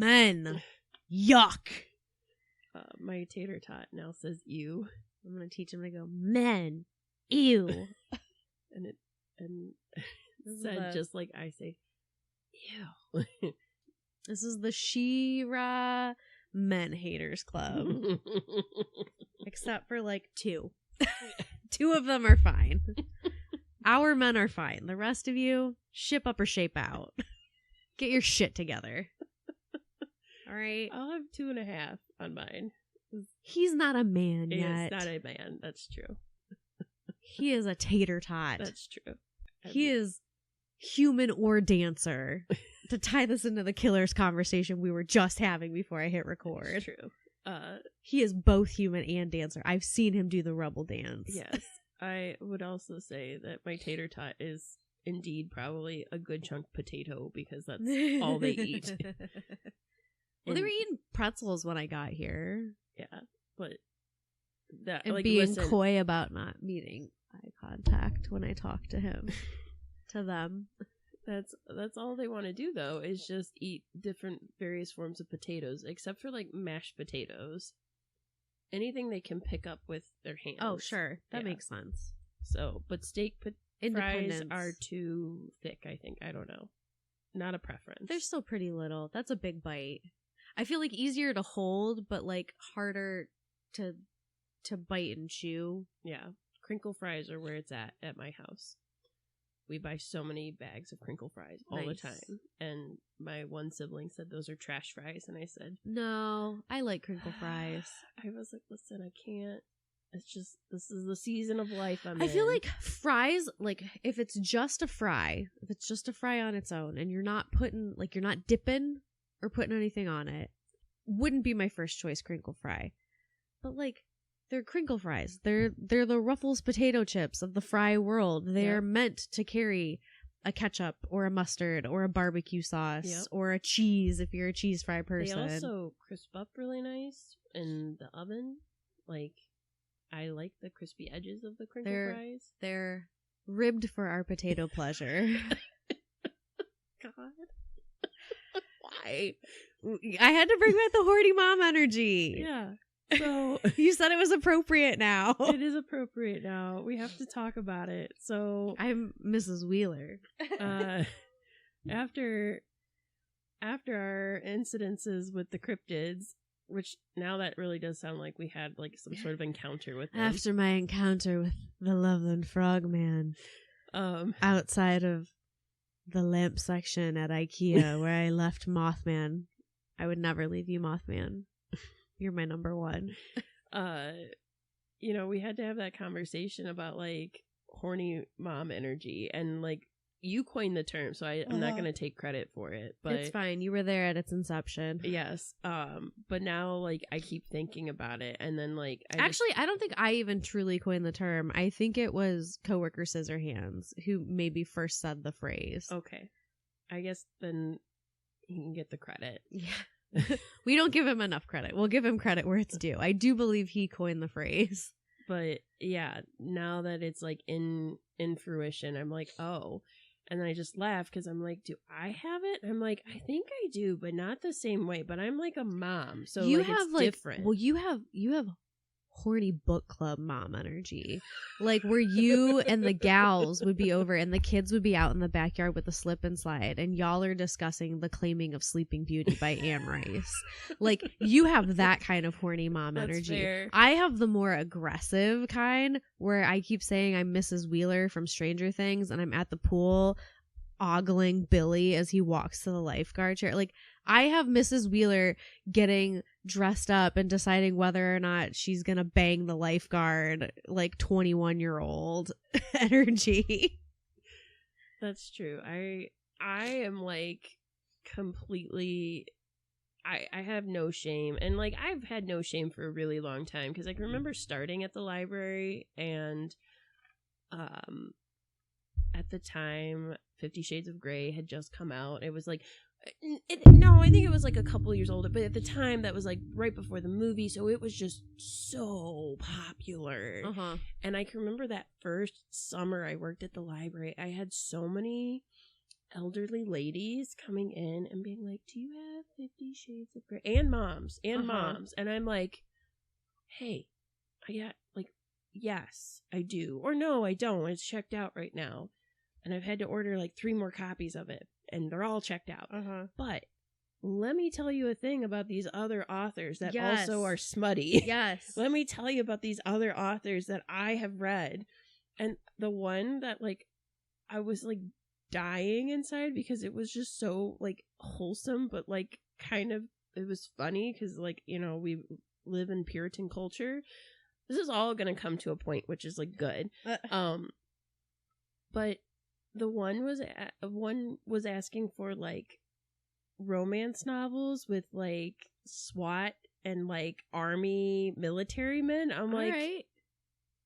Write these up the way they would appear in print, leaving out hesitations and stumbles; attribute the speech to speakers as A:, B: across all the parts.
A: Men. Yuck.
B: My tater tot now says ew.
A: I'm going to teach him to go, men. Ew.
B: and said just like I say, ew.
A: This is the She-Ra Men Haters Club. Except for like 2. 2 of them are fine. Our men are fine. The rest of you, ship up or shape out. Get your shit together. All right?
B: I'll have 2.5 on mine.
A: He's not a man yet.
B: He's not a man. That's true.
A: He is a tater tot.
B: That's true.
A: He is human or dancer. To tie this into the killers conversation we were just having before I hit record.
B: That's true.
A: He is both human and dancer. I've seen him do the rubble dance.
B: Yes. I would also say that my tater tot is indeed probably a good chunk potato because that's all they eat.
A: Well, they were eating pretzels when I got here.
B: Yeah, but that
A: and
B: like
A: being coy about not meeting eye contact when I talk to him. To them.
B: That's all they want to do though, is just eat different various forms of potatoes, except for like mashed potatoes. Anything they can pick up with their hands.
A: Oh, sure. That makes sense.
B: So, but steak fries are too thick, I think. I don't know. Not a preference.
A: They're still pretty little. That's a big bite. I feel like easier to hold, but like harder to bite and chew.
B: Yeah. Crinkle fries are where it's at my house. We buy so many bags of crinkle fries all the time. And my one sibling said those are trash fries. And I said,
A: no, I like crinkle fries.
B: I was like, listen, I can't. It's just, this is the season of life I'm in.
A: I feel like fries, like if it's just a fry on its own and you're not putting, like you're not dipping or putting anything on it, wouldn't be my first choice crinkle fry. But like, they're crinkle fries. They're the Ruffles potato chips of the fry world. They're meant to carry a ketchup or a mustard or a barbecue sauce or a cheese if you're a cheese fry person.
B: They also crisp up really nice in the oven. Like, I like the crispy edges of the crinkle fries.
A: They're ribbed for our potato pleasure.
B: God. Why?
A: I had to bring back the Horny mom energy.
B: Yeah. So
A: you said it was appropriate now.
B: It is appropriate now. We have to talk about it. So
A: I'm Mrs. Wheeler.
B: After our incidences with the cryptids, which now that really does sound like we had like some sort of encounter with them.
A: After my encounter with the Loveland Frogman, outside of the lamp section at IKEA where I left Mothman. I would never leave you, Mothman. You're my number one.
B: We had to have that conversation about like horny mom energy, and like you coined the term, so I'm not going to take credit for it, but
A: it's fine. You were there at its inception.
B: Yes. But now like I keep thinking about it, and then like
A: I don't think I even truly coined the term. I think it was coworker Scissorhands who maybe first said the phrase.
B: Okay. I guess then he can get the credit.
A: Yeah. We don't give him enough credit. We'll give him credit where it's due. I do believe he coined the phrase.
B: But yeah, now that it's like in fruition, I'm like, oh. And then I just laugh because I'm like, do I have it? I'm like, I think I do, but not the same way. But I'm like a mom, so
A: you
B: like
A: have
B: it's different.
A: Well, you have horny book club mom energy, like where you and the gals would be over and the kids would be out in the backyard with the slip and slide, and y'all are discussing The Claiming of Sleeping Beauty by Anne Rice. Like you have that kind of horny mom energy.
B: Fair.
A: I have the more aggressive kind where I keep saying I'm Mrs. Wheeler from Stranger Things and I'm at the pool ogling Billy as he walks to the lifeguard chair. Like I have Mrs. Wheeler getting dressed up and deciding whether or not she's gonna bang the lifeguard, like 21-year-old energy.
B: That's true. I am like completely I have no shame, and like I've had no shame for a really long time because I can remember starting at the library, and at the time 50 Shades of Grey had just come out. It was like I think it was like a couple years older, but at the time that was like right before the movie, so it was just so popular. And I can remember that first summer I worked at the library, I had so many elderly ladies coming in and being like, do you have 50 Shades of Grey? And moms. And I'm like, hey, yes, I do. Or no, I don't. It's checked out right now. And I've had to order like 3 more copies of it. And they're all checked out. But let me tell you a thing about these other authors that also are smutty.
A: Yes.
B: Let me tell you about these other authors that I have read. And the one that like I was like dying inside because it was just so like wholesome, but like kind of, it was funny because like, you know, we live in Puritan culture. This is all going to come to a point, which is like good. But the one was asking for like romance novels with like SWAT and like army military men. I'm like, right.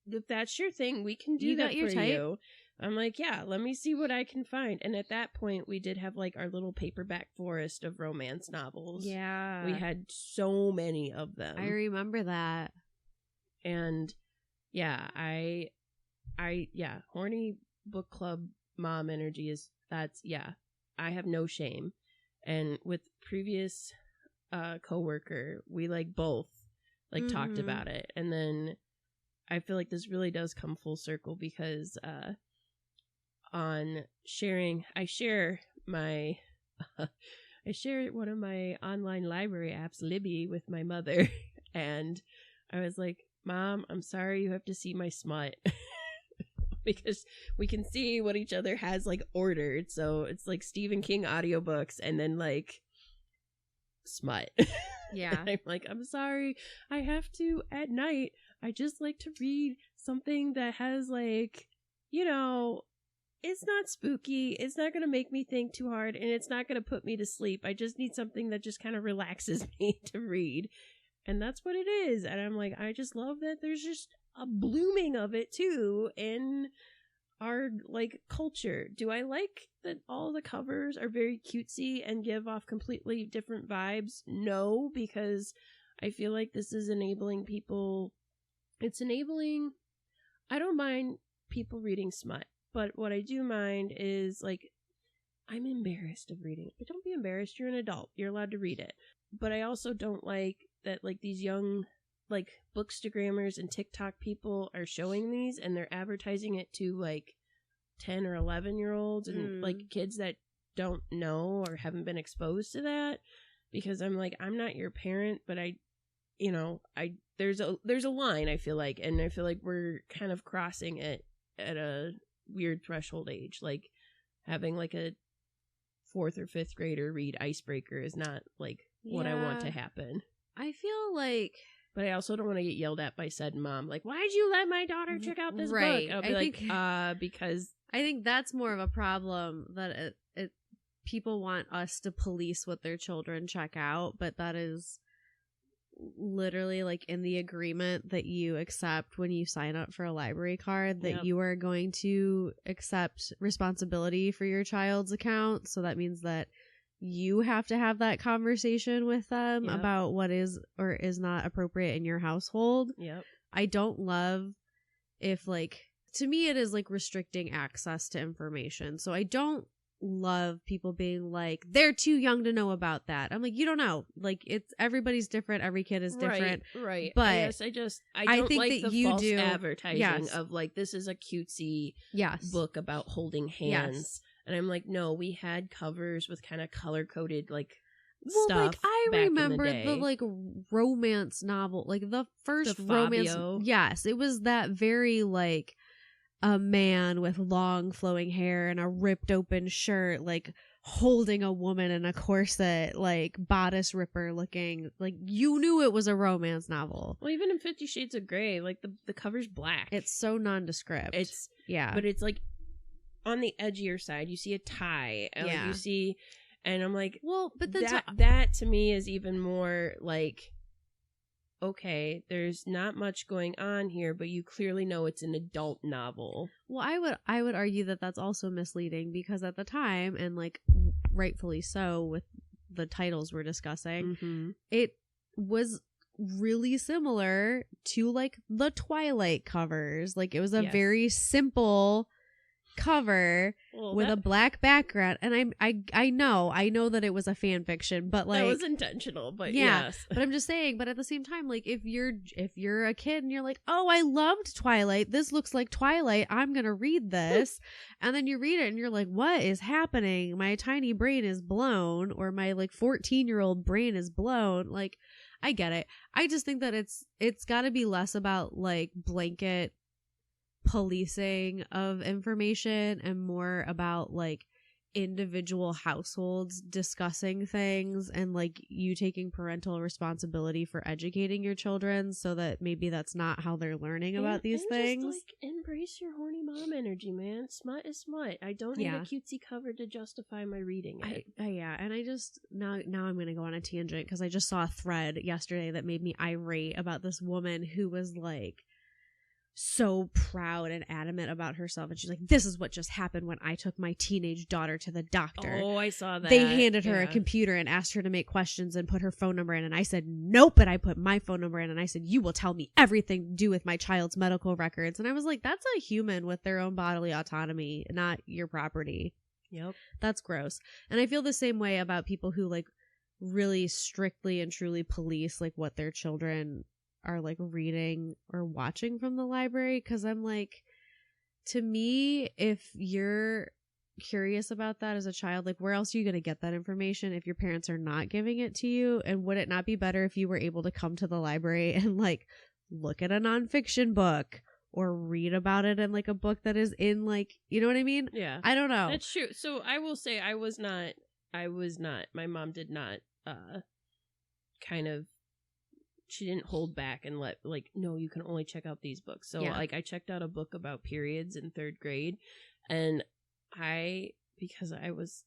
B: If that's your thing, we can do that for you. I'm like, yeah, let me see what I can find. And at that point, we did have like our little paperback forest of romance novels.
A: Yeah.
B: We had so many of them.
A: I remember that.
B: And yeah, Horny book club mom energy is, I have no shame. And with previous coworker, we like both like talked about it. And then I feel like this really does come full circle because on sharing, I share one of my online library apps, Libby, with my mother. And I was like, Mom, I'm sorry you have to see my smut. Because we can see what each other has like ordered. So it's like Stephen King audiobooks and then like smut.
A: Yeah.
B: And I'm like, I'm sorry. I have to at night. I just like to read something that has like, you know, it's not spooky. It's not going to make me think too hard and it's not going to put me to sleep. I just need something that just kind of relaxes me to read. And that's what it is. And I'm like, I just love that there's just a blooming of it too in our like culture. Do I like that all the covers are very cutesy and give off completely different vibes? No, because I feel like this is enabling people. It's enabling. I don't mind people reading smut, but what I do mind is like, I'm embarrassed of reading it. But don't be embarrassed. You're an adult. You're allowed to read it. But I also don't like that like these young like bookstagrammers and TikTok people are showing these and they're advertising it to like 10 or 11-year-olds and like kids that don't know or haven't been exposed to that. Because I'm like, I'm not your parent, but there's a line, I feel like, and I feel like we're kind of crossing it at a weird threshold age. Like having like a 4th or 5th grader read Icebreaker is not like what I want to happen.
A: I feel like,
B: but I also don't want to get yelled at by said mom. Like, why'd you let my daughter check out this book? I'll be because
A: I think that's more of a problem that people want us to police what their children check out, but that is literally like in the agreement that you accept when you sign up for a library card that you are going to accept responsibility for your child's account. So that means that you have to have that conversation with them about what is or is not appropriate in your household. I don't love if like, to me it is like restricting access to information. So I don't love people being like, they're too young to know about that. I'm like, you don't know. Like, it's everybody's different. Every kid is different. Right. But
B: I don't think like that the false advertising of like, this is a cutesy book about holding hands. And I'm like, no, we had covers with kind of color-coded, like, stuff. Like, I remember
A: the, like, romance novel. Like, the first romance. Yes, it was that very, like, a man with long flowing hair and a ripped open shirt, like, holding a woman in a corset, like, bodice ripper looking. Like, you knew it was a romance novel.
B: Well, even in 50 Shades of Grey, like, the cover's black.
A: It's so nondescript.
B: But it's, like, on the edgier side, you see a tie. And like, you see, and I'm like, well, but that to me is even more like, okay, there's not much going on here, but you clearly know it's an adult novel.
A: Well, I would argue that that's also misleading because at the time, and like rightfully so with the titles we're discussing, it was really similar to like the Twilight covers. Like it was a very simple cover with a black background, and I know that it was a fan fiction, but like
B: that was intentional, but
A: yeah,
B: yes.
A: But I'm just saying, but at the same time, like if you're a kid and you're like, oh, I loved Twilight, this looks like Twilight, I'm gonna read this, and then you read it and you're like, what is happening? My tiny brain is blown, or my like 14-year-old brain is blown. Like, I get it. I just think that it's got to be less about like blanket policing of information and more about like individual households discussing things and like you taking parental responsibility for educating your children, so that maybe that's not how they're learning about these things.
B: Just, like, embrace your horny mom energy, man. Smut is smut. I don't need a cutesy cover to justify my reading it.
A: Yeah, and I just now I'm gonna go on a tangent because I just saw a thread yesterday that made me irate about this woman who was like so proud and adamant about herself, and she's like, this is what just happened when I took my teenage daughter to the doctor.
B: Oh, I saw that.
A: They handed her a computer and asked her to make questions and put her phone number in, and I said nope, but I put my phone number in and I said, you will tell me everything to do with my child's medical records. And I was like, that's a human with their own bodily autonomy, not your property.
B: Yep.
A: That's gross. And I feel the same way about people who like really strictly and truly police like what their children are like reading or watching from the library, because I'm like, to me, if you're curious about that as a child, like where else are you going to get that information if your parents are not giving it to you? And would it not be better if you were able to come to the library and like look at a nonfiction book or read about it in like a book that is in like, you know what I mean?
B: Yeah,
A: I don't know.
B: That's true. So I will say I was not my mom did not kind of, she didn't hold back and let like, no, you can only check out these books. So like I checked out a book about periods in 3rd grade, and because I was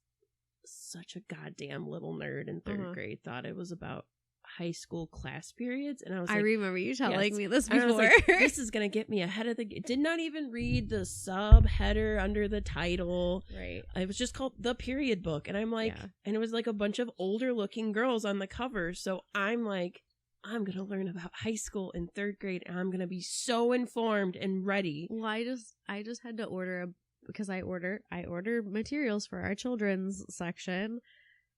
B: such a goddamn little nerd in 3rd grade, thought it was about high school class periods, and I was like, I
A: remember you telling me this before.
B: I was like, this is gonna get me ahead of the game. Did not even read the subheader under the title.
A: Right.
B: It was just called The Period Book, and I'm like, and it was like a bunch of older looking girls on the cover, so I'm like, I'm going to learn about high school in 3rd grade, and I'm going to be so informed and ready.
A: Well, I just had to order because I order materials for our children's section.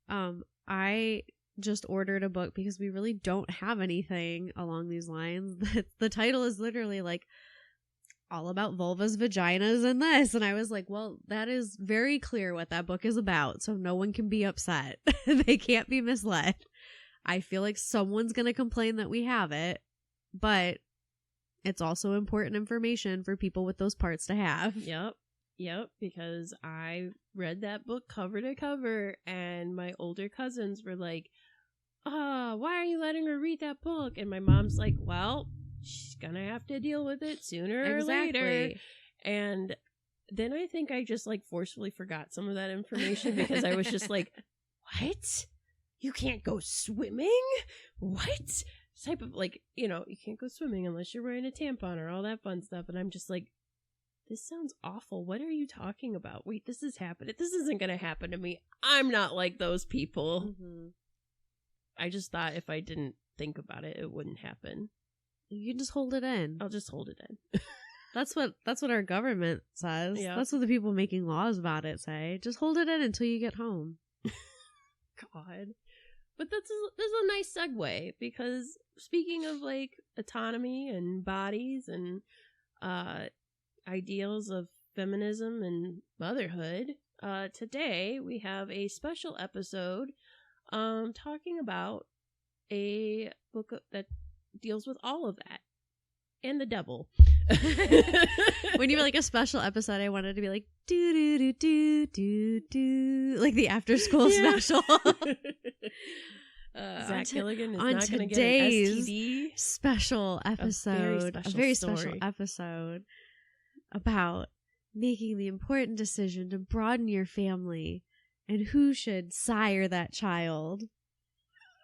A: I just ordered a book because we really don't have anything along these lines. The title is literally like all about vulvas, vaginas, and this. And I was like, well, that is very clear what that book is about, so no one can be upset. They can't be misled. I feel like someone's going to complain that we have it, but it's also important information for people with those parts to have.
B: Yep, because I read that book cover to cover, and my older cousins were like, why are you letting her read that book? And my mom's like, well, she's going to have to deal with it sooner or later. And then I think I just like forcefully forgot some of that information because I was just like, what? You can't go swimming? What? Type of like, you can't go swimming unless you're wearing a tampon or all that fun stuff. And I'm just like, this sounds awful. What are you talking about? Wait, this is happening. This isn't going to happen to me. I'm not like those people. Mm-hmm. I just thought if I didn't think about it, it wouldn't happen.
A: You just hold it in.
B: I'll just hold it in.
A: That's what our government says.
B: Yeah.
A: That's what the people making laws about it say. Just hold it in until you get home.
B: God. But this is a nice segue, because speaking of like autonomy and bodies and ideals of feminism and motherhood, today we have a special episode talking about a book that deals with all of that and the devil.
A: When you were like a special episode, I wanted to be like do do do do do do, like the after school special.
B: Zach Gilligan is
A: on
B: not going to get an STD.
A: Special episode, a very special episode about making the important decision to broaden your family and who should sire that child,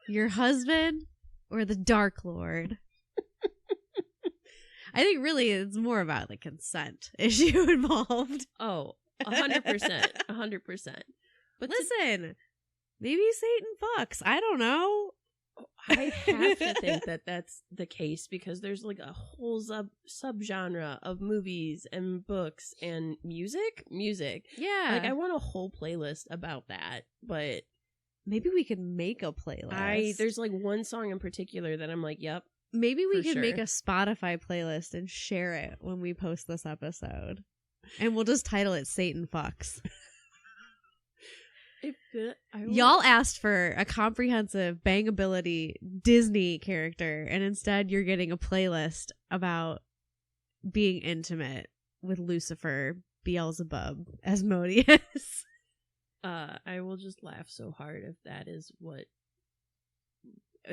A: your husband or the Dark Lord. I think really it's more about the consent issue involved.
B: Oh, 100%. 100%. But
A: listen, maybe Satan fucks. I don't know.
B: I have to think that that's the case because there's like a whole subgenre of movies and books and music.
A: Yeah.
B: Like I want a whole playlist about that, but
A: maybe we could make a playlist.
B: There's like one song in particular that I'm like, yep.
A: Maybe we could make a Spotify playlist and share it when we post this episode. And we'll just title it Satan Fucks. Y'all asked for a comprehensive bangability Disney character, and instead you're getting a playlist about being intimate with Lucifer, Beelzebub, Asmodeus.
B: I will just laugh so hard if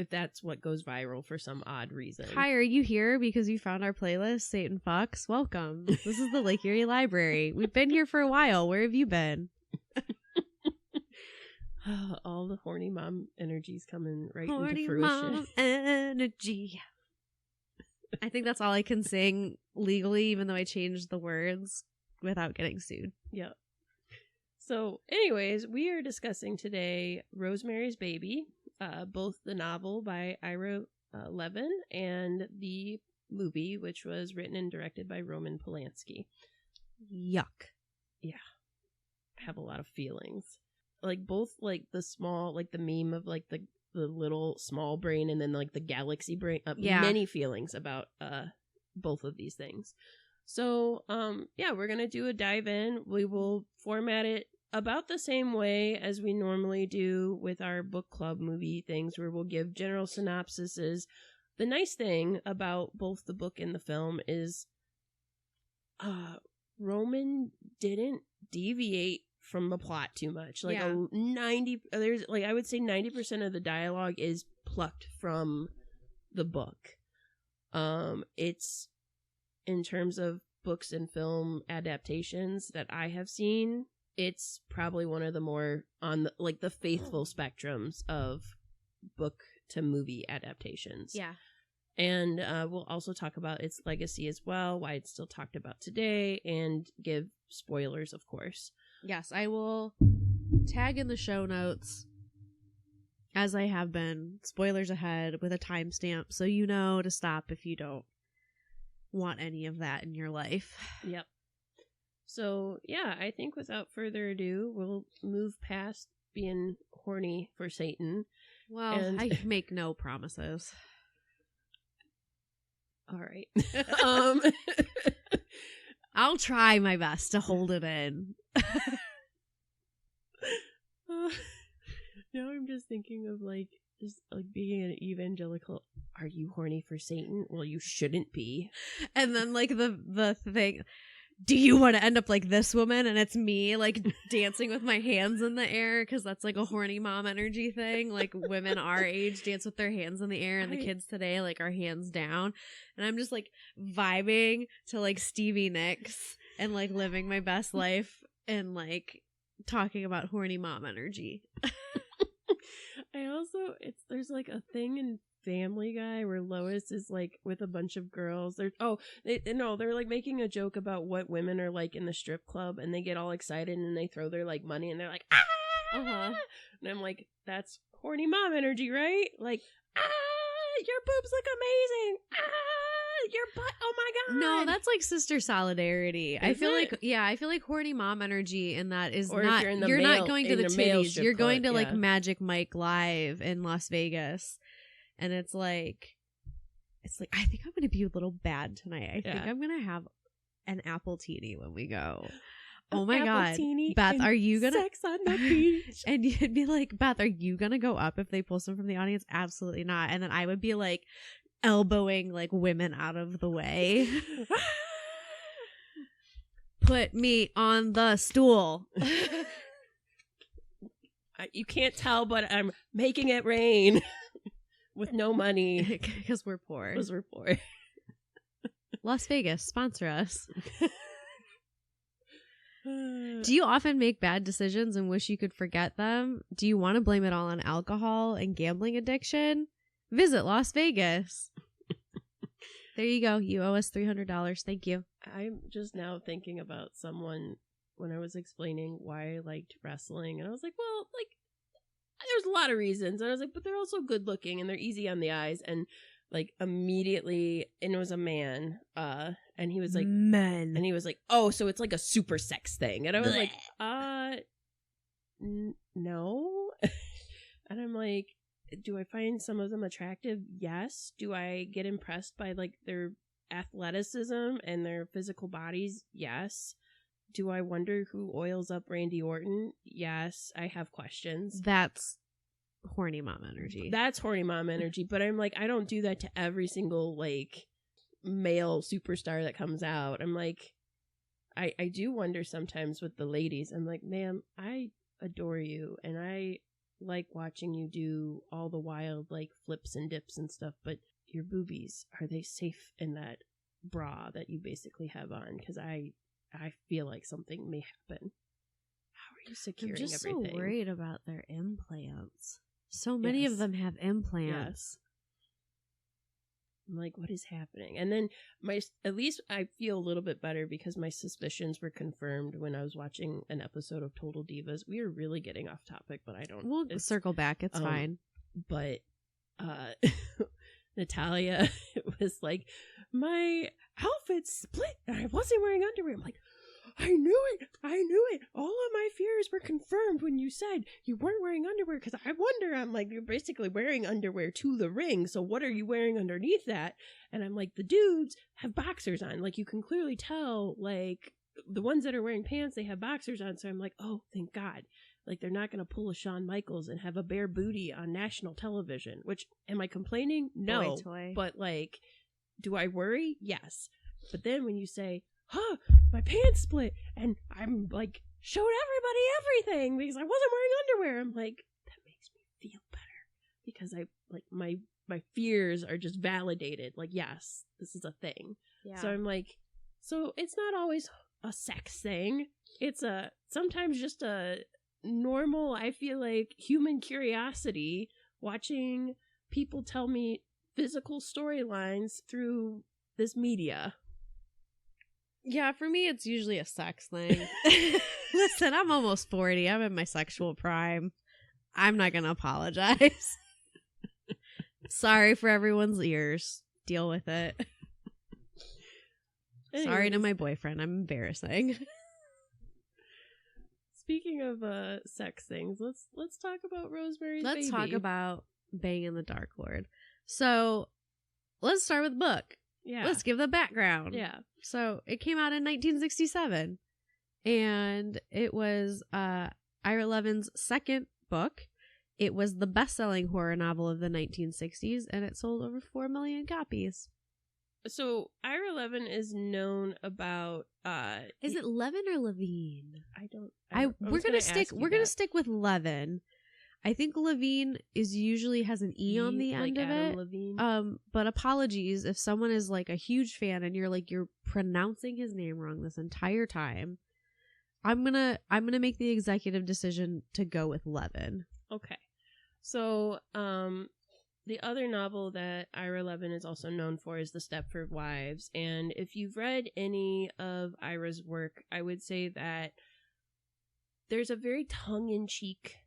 B: that's what goes viral for some odd reason.
A: Hi, are you here because you found our playlist, Satan Fucks? Welcome. This is the Lake Erie Library. We've been here for a while. Where have you been?
B: All the horny mom energy's coming right
A: horny
B: into fruition.
A: Mom energy. I think that's all I can sing legally, even though I changed the words without getting sued.
B: Yep. So, anyways, we are discussing today Rosemary's Baby, both the novel by Ira Levin and the movie, which was written and directed by Roman Polanski.
A: Yuck.
B: Yeah. I have a lot of feelings. Like both like the small, like the meme of like the little small brain and then like the galaxy brain. Many feelings about both of these things. So we're gonna do a dive in. We will format it about the same way as we normally do with our book club movie things, where we'll give general synopsises. The nice thing about both the book and the film is Roman didn't deviate from the plot too much. Like I would say 90% of the dialogue is plucked from the book. It's, in terms of books and film adaptations that I have seen, it's probably one of the more on the faithful spectrums of book to movie adaptations.
A: Yeah. And
B: we'll also talk about its legacy as well, why it's still talked about today, and give spoilers, of course.
A: Yes, I will tag in the show notes, as I have been, spoilers ahead with a timestamp, so you know to stop if you don't want any of that in your life.
B: Yep. So, yeah, I think without further ado, we'll move past being horny for Satan.
A: Well, I make no promises.
B: All right.
A: I'll try my best to hold it in.
B: Now I'm just thinking of just being an evangelical. Are you horny for Satan? Well, you shouldn't be.
A: And then the thing, do you want to end up like this woman? And it's me dancing with my hands in the air, because that's like a horny mom energy thing. Like women our age dance with their hands in the air, and the kids today our hands down. And I'm just vibing to Stevie Nicks and living my best life and talking about horny mom energy.
B: I also, there's a thing in Family Guy where Lois is with a bunch of girls. They're making a joke about what women are in the strip club, and they get all excited and they throw their money and they're like, ah!
A: Uh-huh.
B: And I'm like, that's horny mom energy, right? Your boobs look amazing. Your butt, oh my god.
A: No, that's sister solidarity. I feel like horny mom energy, and that is
B: or
A: not, you're not going to the titties. You're going to
B: yeah.
A: Magic Mike Live in Las Vegas. And it's I think I'm going to be a little bad tonight. I think I'm going to have an apple teeny when we go. Oh my god, Beth, are you gonna
B: sex on the beach?
A: And you'd be like, Beth, are you gonna go up if they pull some from the audience? Absolutely not. And then I would be elbowing women out of the way. Put me on the stool.
B: You can't tell, but I'm making it rain with no money
A: because we're poor. Las Vegas, sponsor us. Do you often make bad decisions and wish you could forget them? Do you want to blame it all on alcohol and gambling addiction? Visit Las Vegas. There you go. You owe us $300. Thank you.
B: I'm just now thinking about someone when I was explaining why I liked wrestling, and I was like, well, there's a lot of reasons. And I was like, but they're also good looking and they're easy on the eyes. And like immediately, and it was a man, and he was like,
A: men.
B: And he was like, oh, so it's like a super sex thing. And I was like, no. And I'm like, do I find some of them attractive? Yes. Do I get impressed by like their athleticism and their physical bodies? Yes. Do I wonder who oils up Randy Orton? Yes. I have questions.
A: That's horny mom energy.
B: That's horny mom energy. But I'm like, I don't do that to every single like male superstar that comes out. I'm like, I do wonder sometimes with the ladies. I'm like, ma'am, I adore you and I like watching you do all the wild like flips and dips and stuff, but your boobies, are they safe in that bra that you basically have on? Because I feel like something may happen. How are you securing
A: I'm just
B: everything?
A: so worried about their implants. So many of them have implants.
B: Yes. I'm like, what is happening? And then at least I feel a little bit better because my suspicions were confirmed when I was watching an episode of Total Divas. We are really getting off topic, but I don't.
A: We'll circle back. It's fine.
B: But Natalia was like, my outfit split and I wasn't wearing underwear. I'm like, I knew it. All of my fears were confirmed when you said you weren't wearing underwear, because I wonder, I'm like, you're basically wearing underwear to the ring, so what are you wearing underneath that? And I'm like, the dudes have boxers on. Like, you can clearly tell, like, the ones that are wearing pants, they have boxers on. So I'm like, oh, thank God. Like, they're not going to pull a Shawn Michaels and have a bare booty on national television. Which, am I complaining? No. But, like, do I worry? Yes. But then when you say, huh, my pants split and I'm like showed everybody everything because I wasn't wearing underwear, I'm like, that makes me feel better because I like my fears are just validated. Like, yes, this is a thing. Yeah. So I'm like, so it's not always a sex thing. It's sometimes just a normal, I feel like, human curiosity watching people tell me physical storylines through this media.
A: Yeah, for me, it's usually a sex thing. Listen, I'm almost 40. I'm in my sexual prime. I'm not going to apologize. Sorry for everyone's ears. Deal with it. Anyways. Sorry to my boyfriend. I'm embarrassing.
B: Speaking of sex things, let's talk about Rosemary's Baby.
A: Let's talk about Banging the Dark Lord. So, let's start with the book.
B: Yeah.
A: Let's give the background.
B: Yeah.
A: So it came out in 1967 and it was Ira Levin's second book. It was the best-selling horror novel of the 1960s and it sold over 4 million copies.
B: So Ira Levin is known about
A: is it Levin or Levine?
B: We're going
A: to stick with Levin. I think Levine usually has an E on the end of
B: Adam
A: it.
B: Levine.
A: But apologies if someone is like a huge fan and you're pronouncing his name wrong this entire time. I'm gonna make the executive decision to go with Levin.
B: Okay. So the other novel that Ira Levin is also known for is The Stepford Wives. And if you've read any of Ira's work, I would say that there's a very tongue-in-cheek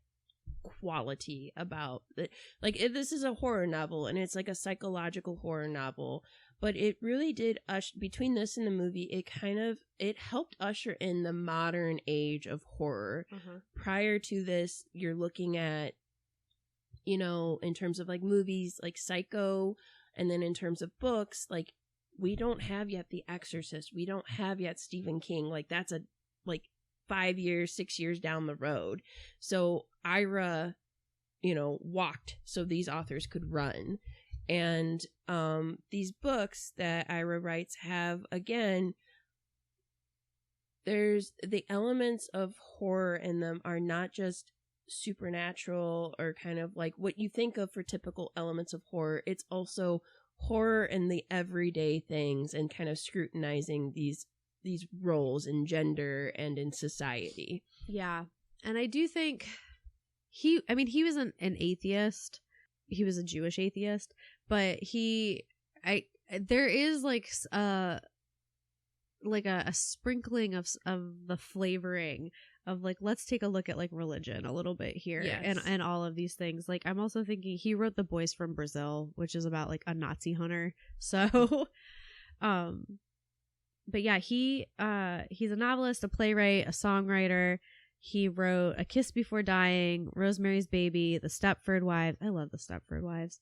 B: quality about it. Like, this is a horror novel and it's like a psychological horror novel, but it really did between this and the movie, it helped usher in the modern age of horror. Prior to this, you're looking at, in terms of like movies like Psycho, and then in terms of books, like, we don't have yet The Exorcist, we don't have yet Stephen King. Like, that's a 5 years, 6 years down the road. So Ira, walked so these authors could run. And these books that Ira writes have, again, there's the elements of horror in them are not just supernatural or kind of like what you think of for typical elements of horror. It's also horror in the everyday things and kind of scrutinizing these roles in gender and in society. Yeah.
A: And I do think he was an atheist. He was a Jewish atheist, but there is like a sprinkling of the flavoring of like, let's take a look at like religion a little bit here.
B: Yes.
A: And all of these things. Like, I'm also thinking he wrote The Boys from Brazil, which is about like a Nazi hunter. So but yeah, he's a novelist, a playwright, a songwriter. He wrote A Kiss Before Dying, Rosemary's Baby, The Stepford Wives. I love The Stepford Wives.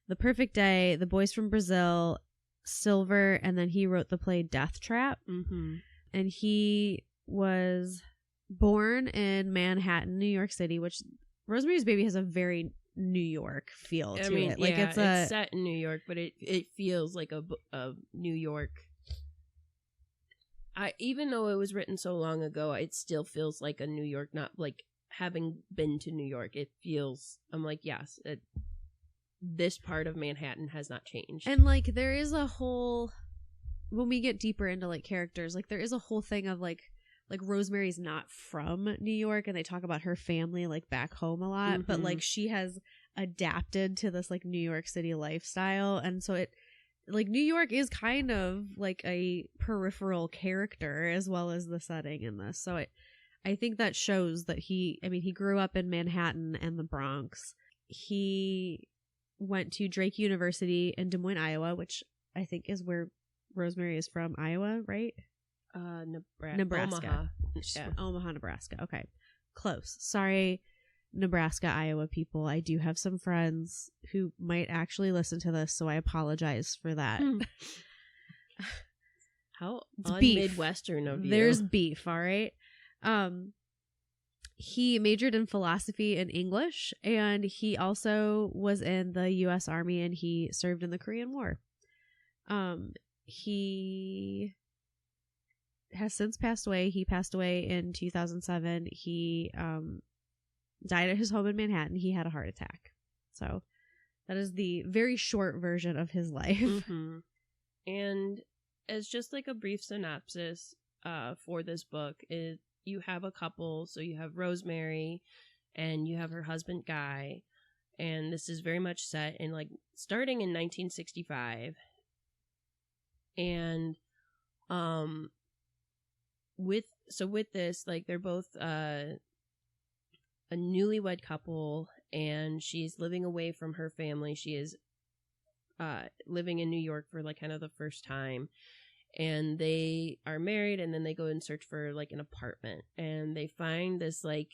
A: The Perfect Day, The Boys from Brazil, Silver, and then he wrote the play Death Trap.
B: Mm-hmm.
A: And he was born in Manhattan, New York City, which Rosemary's Baby has a very New York feel to it. Like,
B: it's set in New York, but it feels like a New York. Even though it was written so long ago, it still feels like a New York, not like having been to New York. It feels, I'm like, yes, this part of Manhattan has not changed.
A: And like, there is a whole, when we get deeper into like characters, like there is a whole thing of like Rosemary's not from New York, and they talk about her family like back home a lot, but like she has adapted to this like New York City lifestyle. And so it, like, New York is kind of like a peripheral character as well as the setting in this. So I think that shows that he grew up in Manhattan and the Bronx. He went to Drake University in Des Moines, Iowa, which I think is where Rosemary is from. Iowa, right? Nebraska. Omaha, Nebraska. Okay. Close. Sorry, Nebraska, Iowa people. I do have some friends who might actually listen to this, so I apologize for that.
B: How
A: beef.
B: Midwestern of you.
A: There's beef, all right? He majored in philosophy and English, and he also was in the U.S. Army, and he served in the Korean War. He has since passed away. He passed away in 2007. He died at his home in Manhattan. He had a heart attack. So that is the very short version of his life.
B: Mm-hmm. And as just like a brief synopsis for this book, you have a couple. So you have Rosemary and you have her husband Guy. And this is very much set in like starting in 1965. And with this, like, they're both a newlywed couple, and she's living away from her family. She is living in New York for like kind of the first time, and they are married, and then they go and search for like an apartment, and they find this, like,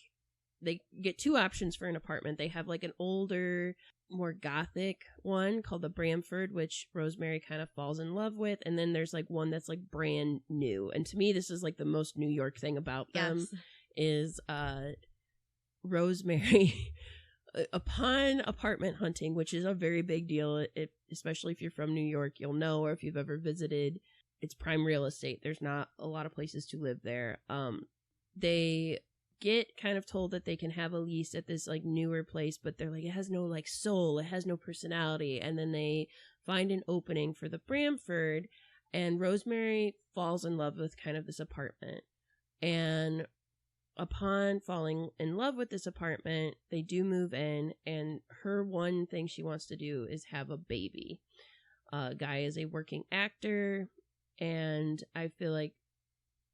B: they get two options for an apartment. They have like an older, more gothic one called the Bramford, which Rosemary kind of falls in love with, and then there's like one that's like brand new. And to me, this is like the most New York thing about them. Is Rosemary, upon apartment hunting, which is a very big deal, especially if you're from New York, you'll know, or if you've ever visited, it's prime real estate. There's not a lot of places to live there. They get kind of told that they can have a lease at this like newer place, but they're like, it has no like soul, it has no personality. And then they find an opening for the Bramford, and Rosemary falls in love with kind of this apartment. And upon falling in love with this apartment, they do move in, and her one thing she wants to do is have a baby. Guy is a working actor, and I feel like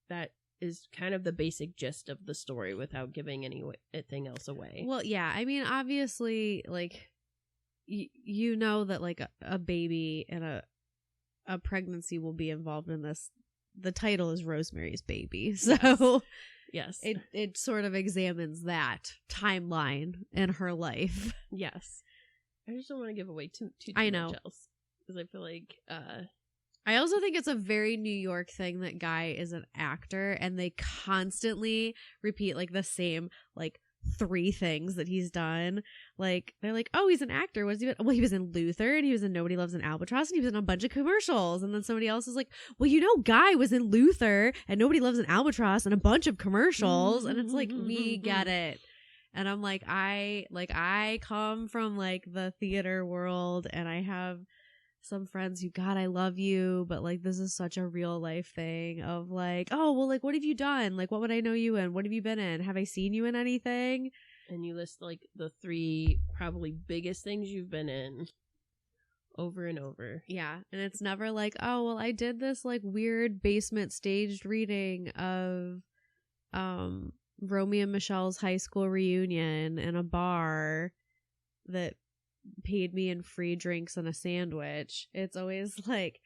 B: that is kind of the basic gist of the story without giving anything else away.
A: Well, yeah, I mean, obviously, like, you know that like a baby and a pregnancy will be involved in this. The title is Rosemary's Baby, so
B: yes.
A: It sort of examines that timeline in her life.
B: Yes. I just don't want to give away too
A: I
B: much
A: know.
B: else, because I feel like
A: I also think it's a very New York thing that Guy is an actor, and they constantly repeat like the same like 3 things that he's done. Like, they're like, oh, he's an actor. What has he been? Well, he was in Luther, and he was in Nobody Loves an Albatross, and he was in a bunch of commercials. And then somebody else is like, well, you know, Guy was in Luther and Nobody Loves an Albatross and a bunch of commercials. And it's like, we get it. And I'm like, I come from like the theater world, and I have some friends who, God, I love you, but like, this is such a real life thing of like, oh, well, like, what have you done? Like, what would I know you in? What have you been in? Have I seen you in anything?
B: And you list like the 3 probably biggest things you've been in over and over.
A: Yeah. And it's never like, oh, well, I did this like weird basement staged reading of Romeo and Michelle's high school reunion in a bar that paid me in free drinks and a sandwich. It's always like,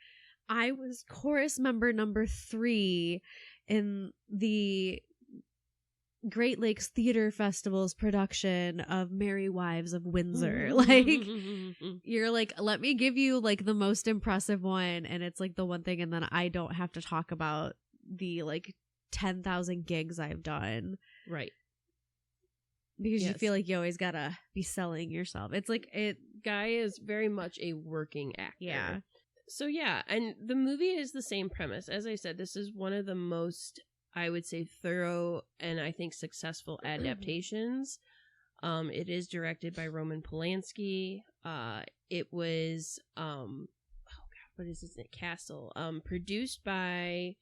A: I was chorus member number 3 in the Great Lakes Theater Festival's production of Merry Wives of Windsor. Like, you're like, let me give you like the most impressive one, and it's like the one thing, and then I don't have to talk about the like 10,000 gigs I've done.
B: Right.
A: Because you feel like you always gotta be selling yourself. It's like
B: Guy is very much a working actor.
A: Yeah.
B: So yeah, and the movie is the same premise. As I said, this is one of the most, I would say, thorough and I think successful adaptations. It is directed by Roman Polanski. It was what is his name? Castle. Produced by,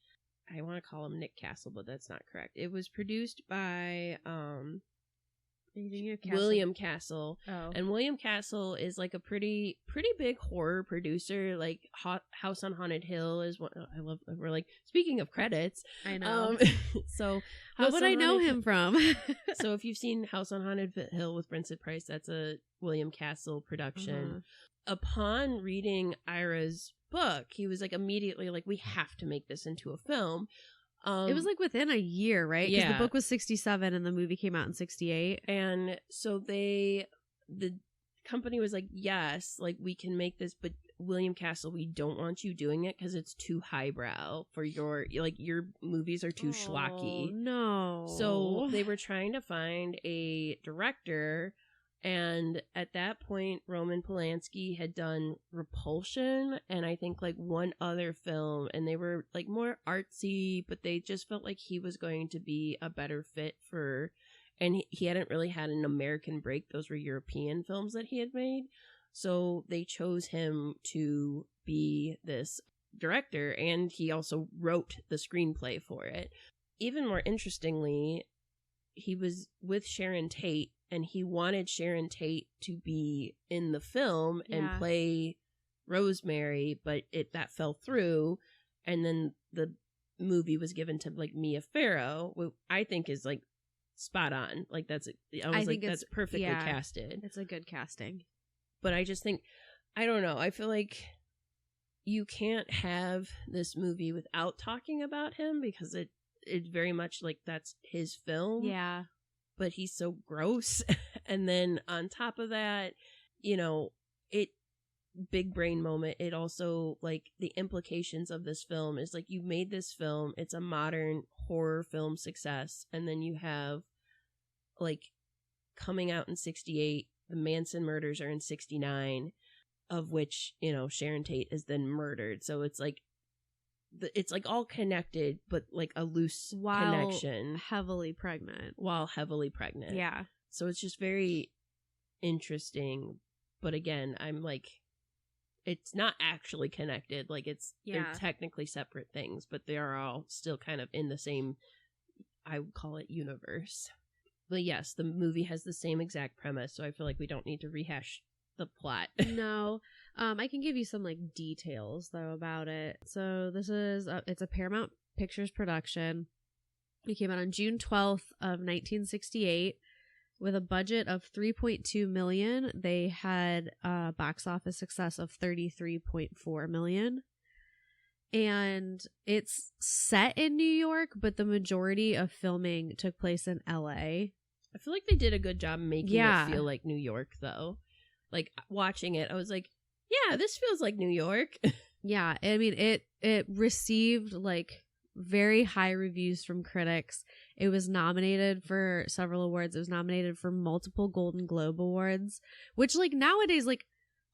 B: I want to call him Nick Castle, but that's not correct. It was produced by William Castle.
A: Oh.
B: And William Castle is like a pretty big horror producer. Like House on Haunted Hill is one. I love. We're like, speaking of credits,
A: I know.
B: So
A: how would I know him from?
B: So if you've seen House on Haunted Hill with Vincent Price, that's a William Castle production. Upon reading Ira's book, he was like immediately like, we have to make this into a film.
A: It was like within a year, right? Because
B: Yeah.
A: the book was 1967 and the movie came out in 1968.
B: And so the company was like, yes, like we can make this, but William Castle, we don't want you doing it because it's too highbrow for your movies are too schlocky.
A: No.
B: So they were trying to find a director. And at that point, Roman Polanski had done Repulsion and I think like one other film, and they were like more artsy, but they just felt like he was going to be a better fit for, and he hadn't really had an American break. Those were European films that he had made. So they chose him to be this director, and he also wrote the screenplay for it. Even more interestingly, he was with Sharon Tate, and he wanted Sharon Tate to be in the film and play Rosemary, but that fell through. And then the movie was given to like Mia Farrow, who I think is like spot on. Like that's perfectly casted.
A: It's a good casting.
B: But I just think, I don't know. I feel like you can't have this movie without talking about him because it's very much like that's his film.
A: Yeah.
B: But he's so gross. And then on top of that, big brain moment. It also, like, the implications of this film is like, you made this film, it's a modern horror film success, and then you have like coming out in 1968, the Manson murders are in 1969, of which Sharon Tate is then murdered. So it's like all connected, but like a loose connection.
A: Heavily pregnant.
B: While heavily pregnant.
A: Yeah.
B: So it's just very interesting. But again, I'm like, it's not actually connected. Like they're technically separate things, but they are all still kind of in the same, I would call it, universe. But yes, the movie has the same exact premise, so I feel like we don't need to rehash the plot.
A: No. I can give you some like details though about it. So this is it's a Paramount Pictures production. It came out on June 12th of 1968 with a budget of $3.2 million. They had a box office success of $33.4 million. And it's set in New York, but the majority of filming took place in LA.
B: I feel like they did a good job making it feel like New York though. Like watching it, I was like, yeah, this feels like New York.
A: Yeah, I mean, it received like very high reviews from critics. It was nominated for several awards. It was nominated for multiple Golden Globe awards, which like nowadays, like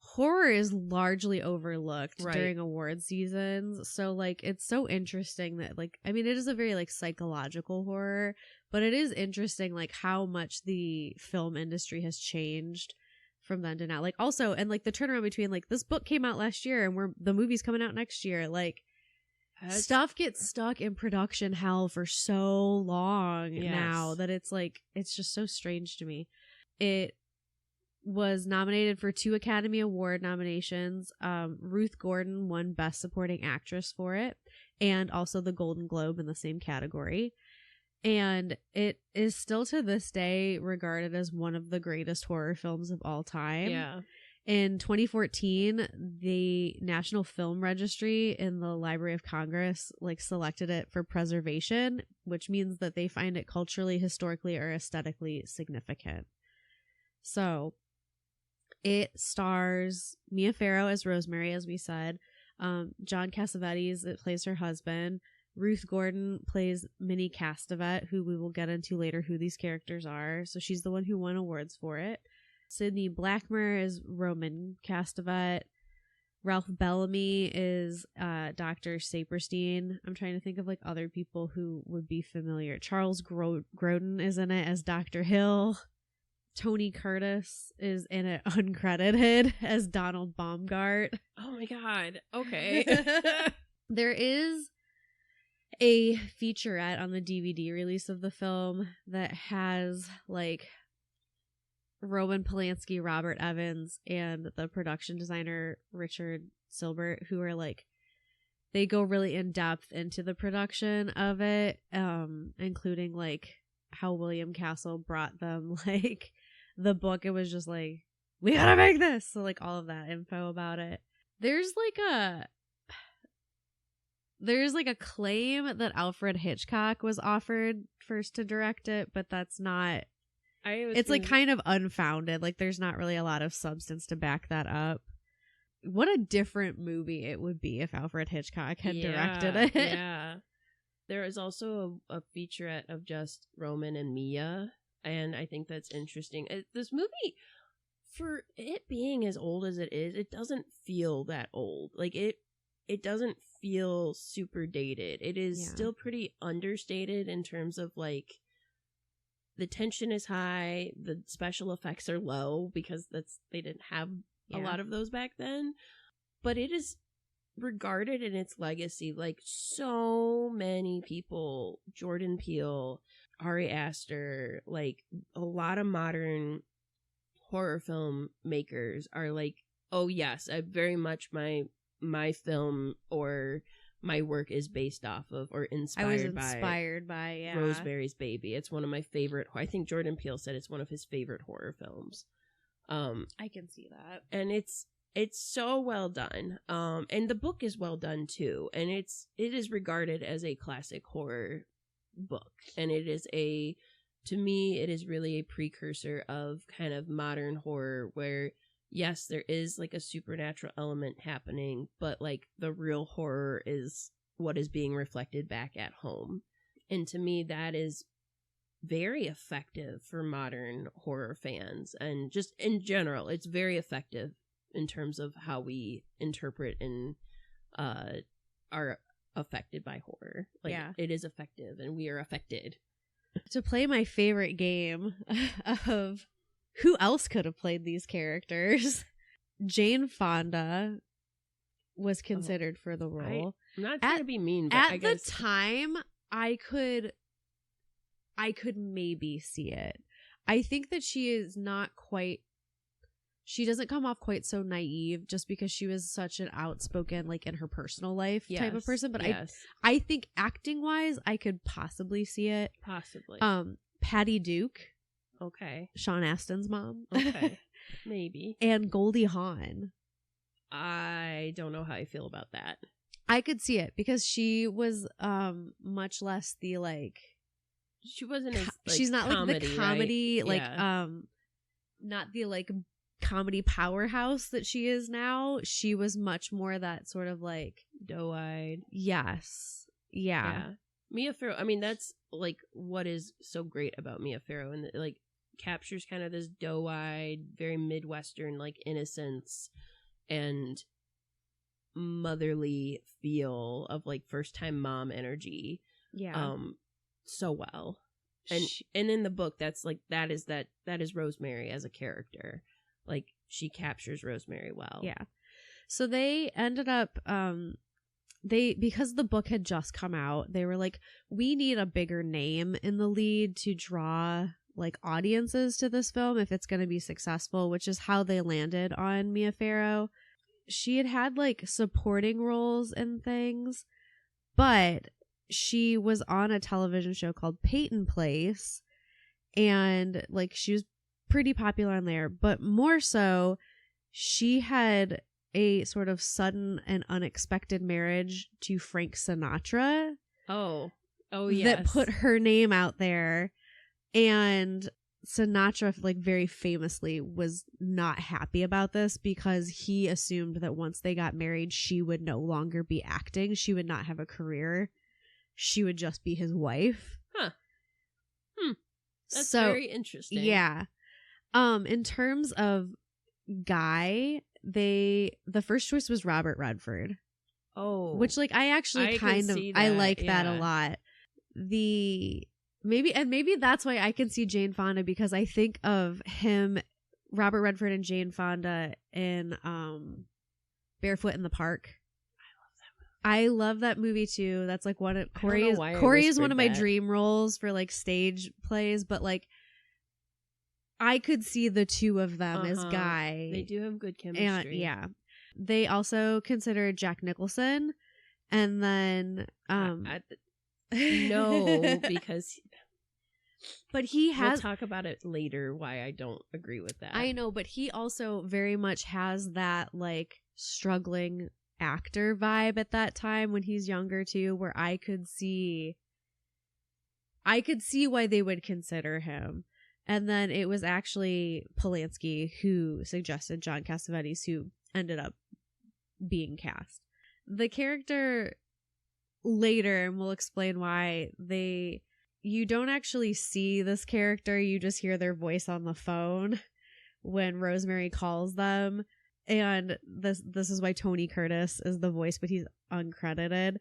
A: horror is largely overlooked during award seasons. So like it's so interesting that like, I mean, it is a very like psychological horror, but it is interesting like how much the film industry has changed from then to now. Like also, and like the turnaround between like this book came out last year and the movie's coming out next year. Like stuff gets stuck in production hell for so long now that it's like, it's just so strange to me. It was nominated for 2 Academy Award nominations. Ruth Gordon won Best Supporting Actress for it, and also the Golden Globe in the same category. And it is still to this day regarded as one of the greatest horror films of all time.
B: Yeah.
A: In 2014, the National Film Registry in the Library of Congress selected it for preservation, which means that they find it culturally, historically, or aesthetically significant. So it stars Mia Farrow as Rosemary, as we said. John Cassavetes, it plays her husband. Ruth Gordon plays Minnie Castevet, who we will get into later who these characters are. So she's the one who won awards for it. Sidney Blackmer is Roman Castevet. Ralph Bellamy is Dr. Saperstein. I'm trying to think of other people who would be familiar. Charles Grodin is in it as Dr. Hill. Tony Curtis is in it uncredited as Donald Baumgart.
B: Oh my god. Okay.
A: There is a featurette on the DVD release of the film that has Roman Polanski, Robert Evans, and the production designer Richard Silbert, who are they go really in depth into the production of it, including how William Castle brought them the book. It was just we gotta make this, so all of that info about it. There's a claim that Alfred Hitchcock was offered first to direct it, but that's not. It's kind of unfounded. There's not really a lot of substance to back that up. What a different movie it would be if Alfred Hitchcock had directed it.
B: Yeah. There is also a featurette of just Roman and Mia, and I think that's interesting. This movie, for it being as old as it is, it doesn't feel that old. It doesn't feel super dated. It is still pretty understated in terms of the tension is high, the special effects are low because they didn't have a lot of those back then. But it is regarded in its legacy so many people, Jordan Peele, Ari Aster, a lot of modern horror film makers are oh yes, I very much my film or my work is based off of or inspired by Rosemary's Baby. It's one of my favorite. I think Jordan Peele said it's one of his favorite horror films.
A: I can see that.
B: And it's so well done. And the book is well done too. And it is regarded as a classic horror book. And to me, it is really a precursor of kind of modern horror where yes, there is a supernatural element happening, but the real horror is what is being reflected back at home. And to me, that is very effective for modern horror fans. And just in general, it's very effective in terms of how we interpret and are affected by horror. It is effective and we are affected.
A: To play my favorite game of who else could have played these characters? Jane Fonda was considered for the role.
B: I'm not trying to be mean, but
A: at the time, I could maybe see it. I think that she is not quite. She doesn't come off quite so naive just because she was such an outspoken, in her personal life type of person. But I think acting wise, I could possibly see it.
B: Possibly.
A: Patty Duke.
B: Okay.
A: Sean Astin's mom.
B: Okay. Maybe.
A: And Goldie Hawn.
B: I don't know how I feel about that.
A: I could see it because she was much less the
B: she wasn't as
A: she's not
B: comedy,
A: the comedy
B: right?
A: not the comedy powerhouse that she is now. She was much more that sort of
B: doe-eyed.
A: Yes. Yeah.
B: Mia Farrow, I mean, that's what is so great about Mia Farrow, and captures kind of this doe-eyed, very Midwestern innocence and motherly feel of first time mom energy.
A: Yeah.
B: So well. And in the book that's that is Rosemary as a character. She captures Rosemary well.
A: Yeah. So they ended up because the book had just come out, they were we need a bigger name in the lead to draw audiences to this film if it's going to be successful, which is how they landed on Mia Farrow. She had supporting roles and things, but she was on a television show called Peyton Place, and like she was pretty popular on there, but more so she had a sort of sudden and unexpected marriage to Frank Sinatra.
B: Oh yes.
A: That put her name out there, and Sinatra like very famously was not happy about this because he assumed that once they got married she would no longer be acting, she would not have a career, she would just be his wife.
B: That's very interesting.
A: Yeah. In terms of guy, the first choice was Robert Redford.
B: Oh.
A: Which like I actually I like that a lot. Maybe that's why I can see Jane Fonda, because I think of him, Robert Redford and Jane Fonda in Barefoot in the Park. I love that movie too. That's like one of Corey is one of my dream roles for like stage plays, but like I could see the two of them as guy.
B: They do have good chemistry.
A: And, yeah. They also considered Jack Nicholson, and then
B: no, because
A: but he has,
B: we'll talk about it later why I don't agree with that.
A: I know, but he also very much has that like struggling actor vibe at that time when he's younger too, where I could see why they would consider him. And then it was actually Polanski who suggested John Cassavetes, who ended up being cast. The character later, and we'll explain why, you don't actually see this character, you just hear their voice on the phone when Rosemary calls them. And this is why Tony Curtis is the voice, but he's uncredited.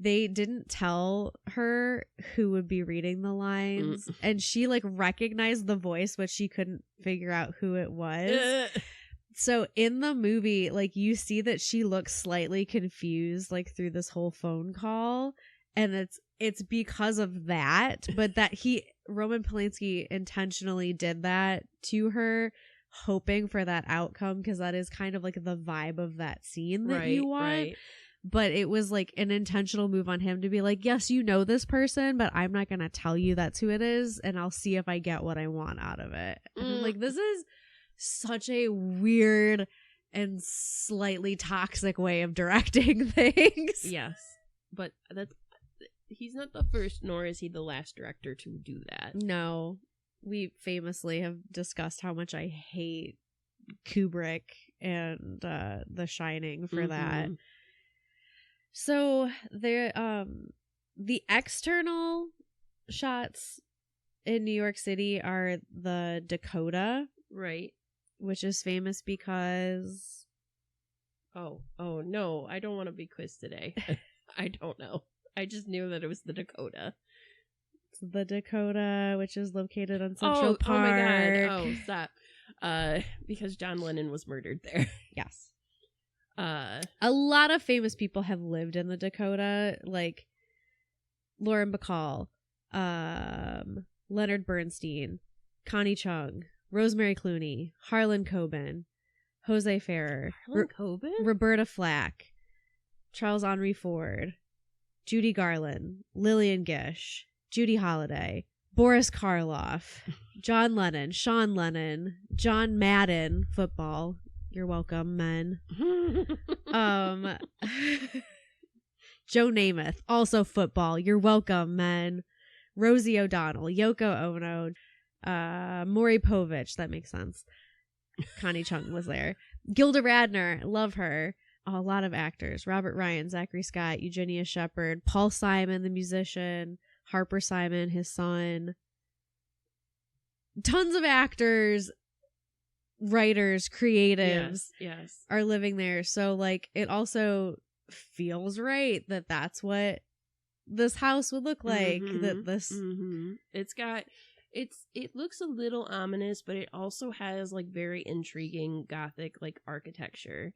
A: They didn't tell her who would be reading the lines, and she like recognized the voice, but she couldn't figure out who it was. So in the movie, like you see that she looks slightly confused like through this whole phone call, and it's because of that, but that Roman Polanski intentionally did that to her, hoping for that outcome, because that is kind of like the vibe of that scene that you want. Right. But it was like an intentional move on him to be like, yes, you know this person, but I'm not going to tell you that's who it is, and I'll see if I get what I want out of it. And I'm like, this is such a weird and slightly toxic way of directing things.
B: Yes. But he's not the first, nor is he the last director to do that.
A: No. We famously have discussed how much I hate Kubrick and The Shining for that. So the external shots in New York City are the Dakota,
B: right?
A: Which is famous because
B: oh no, I don't want to be quizzed today. I don't know. I just knew that it was the Dakota.
A: It's the Dakota, which is located on Central Park.
B: Oh my god! Oh, stop. Because John Lennon was murdered there.
A: Yes. A lot of famous people have lived in the Dakota, like Lauren Bacall, Leonard Bernstein, Connie Chung, Rosemary Clooney, Harlan Coben, Jose Ferrer, Roberta Flack, Charles Henry Ford, Judy Garland, Lillian Gish, Judy Holliday, Boris Karloff, John Lennon, Sean Lennon, John Madden, football. You're welcome, men. Joe Namath, also football. You're welcome, men. Rosie O'Donnell, Yoko Ono, Maury Povich. That makes sense. Connie Chung was there. Gilda Radner, love her. A lot of actors. Robert Ryan, Zachary Scott, Eugenia Shepard, Paul Simon, the musician, Harper Simon, his son. Tons of actors, writers, creatives are living there. So like it also feels right that that's what this house would look like. That this
B: it looks a little ominous, but it also has like very intriguing Gothic like architecture.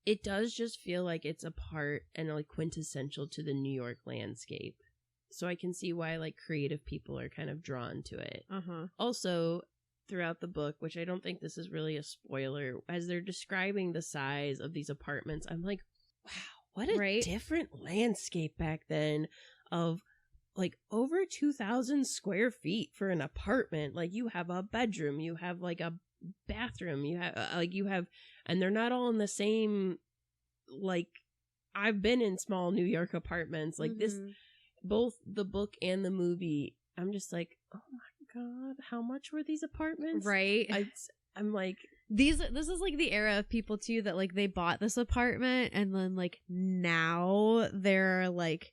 B: It does just feel like it's a part and like quintessential to the New York landscape. So I can see why like creative people are kind of drawn to it. Also, throughout the book, which I don't think this is really a spoiler, as they're describing the size of these apartments, I'm like, wow, what a different landscape back then of like over 2,000 square feet for an apartment. Like you have a bedroom, you have like a bathroom, you have and they're not all in the same, like I've been in small New York apartments like this, both the book and the movie. I'm just like, oh my God, how much were these apartments?
A: Right.
B: I'm like,
A: this is like the era of people too that like they bought this apartment and then like now they're like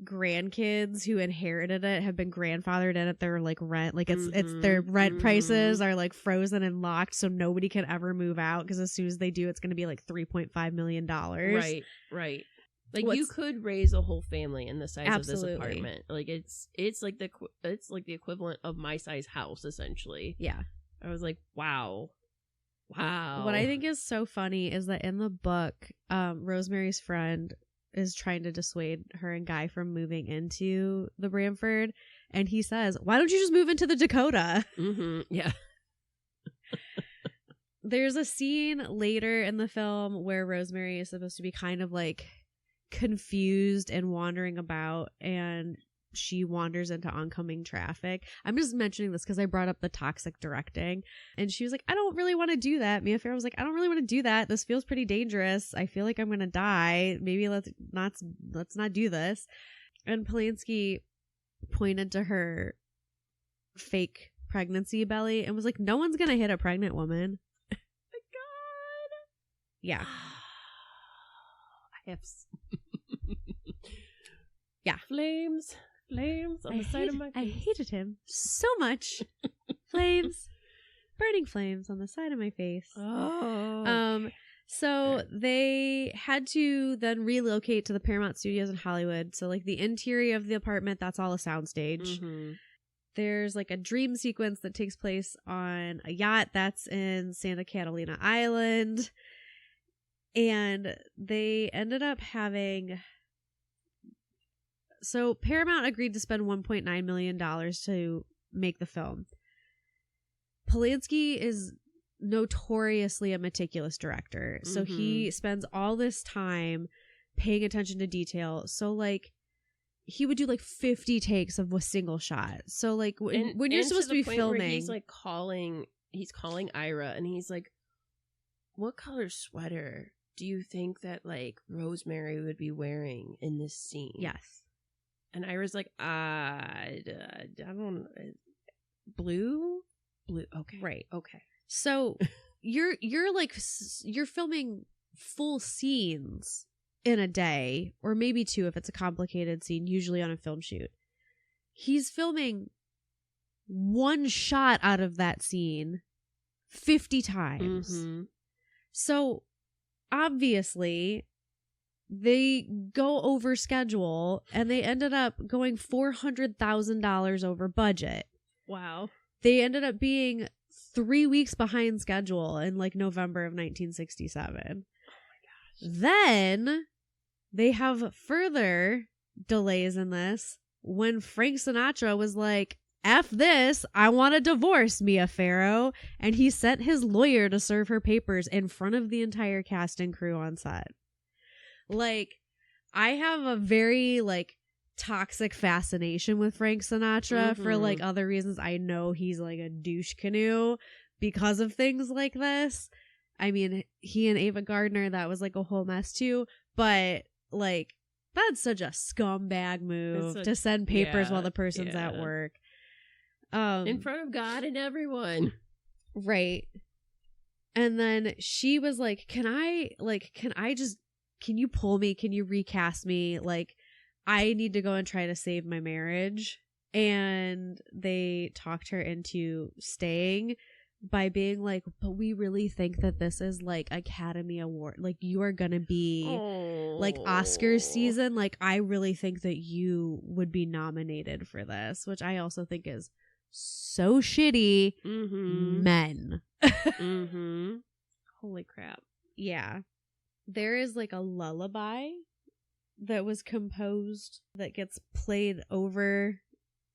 A: grandkids who inherited it have been grandfathered in at their like rent, like it's their rent prices are like frozen and locked, so nobody can ever move out because as soon as they do, it's going to be like $3.5 million.
B: Right. Like you could raise a whole family in the size of this apartment. Like it's like the equivalent of my size house essentially.
A: Yeah.
B: I was like, wow.
A: What I think is so funny is that in the book, Rosemary's friend is trying to dissuade her and Guy from moving into the Bramford, and he says, why don't you just move into the Dakota?
B: Yeah.
A: There's a scene later in the film where Rosemary is supposed to be kind of like confused and wandering about, and she wanders into oncoming traffic. I'm just mentioning this because I brought up the toxic directing, and she was like, I don't really want to do that. Mia Farrow was like, I don't really want to do that. This feels pretty dangerous. I feel like I'm gonna die. Maybe let's not do this. And Polanski pointed to her fake pregnancy belly and was like, no one's gonna hit a pregnant woman.
B: Oh my God.
A: Yeah.
B: I have
A: yeah.
B: Flames on the side of my face.
A: I hated him so much. Flames. Burning flames on the side of my face.
B: Oh.
A: So they had to then relocate to the Paramount Studios in Hollywood. So like the interior of the apartment, that's all a soundstage. There's like a dream sequence that takes place on a yacht that's in Santa Catalina Island. And they ended up having... So Paramount agreed to spend $1.9 million to make the film. Polanski is notoriously a meticulous director. So he spends all this time paying attention to detail. So like he would do like 50 takes of a single shot. So like when you're supposed to be filming,
B: he's like calling Ira and he's like, what color sweater do you think that like Rosemary would be wearing in this scene?
A: Yes.
B: And Ira's like, I don't, blue. Okay.
A: Right.
B: Okay.
A: So you're filming full scenes in a day, or maybe two if it's a complicated scene, usually on a film shoot. He's filming one shot out of that scene 50 times. So obviously they go over schedule and they ended up going $400,000 over budget.
B: Wow.
A: They ended up being 3 weeks behind schedule in like November of 1967. Oh my gosh. Then they have further delays in this when Frank Sinatra was like, F this, I want a divorce, Mia Farrow. And he sent his lawyer to serve her papers in front of the entire cast and crew on set. Like, I have a very like toxic fascination with Frank Sinatra for like other reasons. I know he's like a douche canoe because of things like this. I mean, he and Ava Gardner, that was like a whole mess too. But like, that's such a scumbag move to send papers while the person's at work.
B: In front of God and everyone.
A: Right. And then she was like, can you pull me? Can you recast me? Like, I need to go and try to save my marriage. And they talked her into staying by being like, but we really think that this is like Academy Award. Like, you are going to be like Oscars season. Like, I really think that you would be nominated for this, which I also think is so shitty. Men.
B: Holy crap.
A: Yeah. There is like a lullaby that was composed that gets played over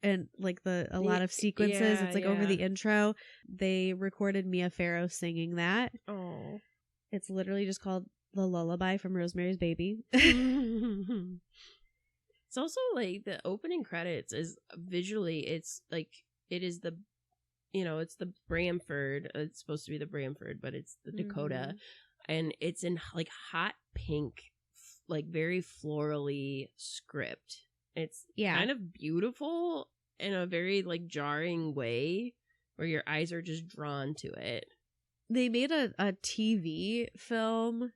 A: and like a lot of sequences. It's like over the intro. They recorded Mia Farrow singing that.
B: Oh.
A: It's literally just called The Lullaby from Rosemary's Baby.
B: It's also like the opening credits is visually, it's like, it is the, it's the Bramford. It's supposed to be the Bramford, but it's the Dakota. And it's in like hot pink, like very florally script. It's kind of beautiful in a very like jarring way where your eyes are just drawn to it.
A: They made a TV film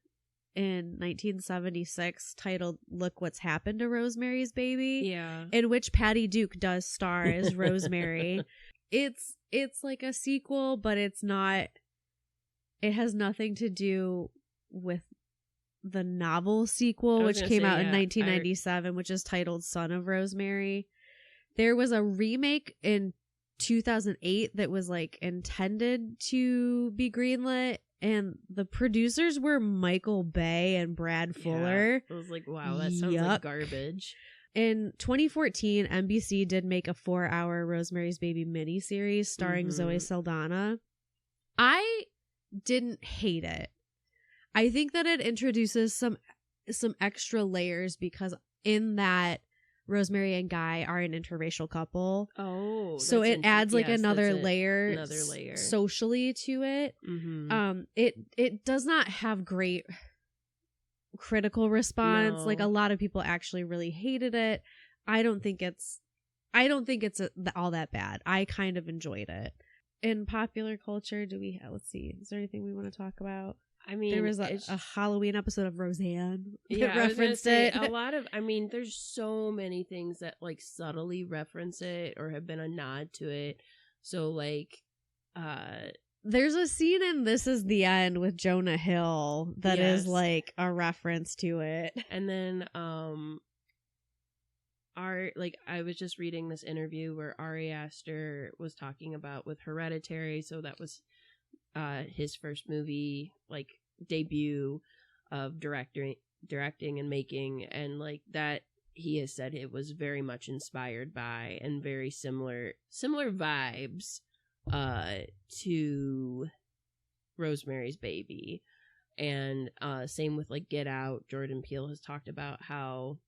A: in 1976 titled Look What's Happened to Rosemary's Baby.
B: Yeah.
A: In which Patty Duke does star as Rosemary. It's like a sequel, but it's not. It has nothing to do with the novel sequel, which came out in 1997, which is titled Son of Rosemary. There was a remake in 2008 that was like intended to be greenlit, and the producers were Michael Bay and Brad Fuller.
B: I was like, wow, that sounds like garbage.
A: In 2014, NBC did make a 4-hour Rosemary's Baby miniseries starring Zoe Saldana. I didn't hate it. I think that it introduces some extra layers because in that Rosemary and Guy are an interracial couple.
B: Oh,
A: so it adds like another layer socially to it. It does not have great critical response.
B: No.
A: Like a lot of people actually really hated it. I don't think it's all that bad. I kind of enjoyed it. In popular culture, let's see, is there anything we want to talk about?
B: I mean,
A: there was a Halloween episode of Roseanne
B: that
A: referenced it.
B: A lot of, there's so many things that like subtly reference it or have been a nod to it. So like,
A: there's a scene in This Is the End with Jonah Hill that is like a reference to it.
B: And then, I was just reading this interview where Ari Aster was talking about with Hereditary. So that was his first movie, like debut of directing and making, and like that he has said it was very much inspired by and very similar vibes to Rosemary's Baby. And same with like Get Out. Jordan Peele has talked about how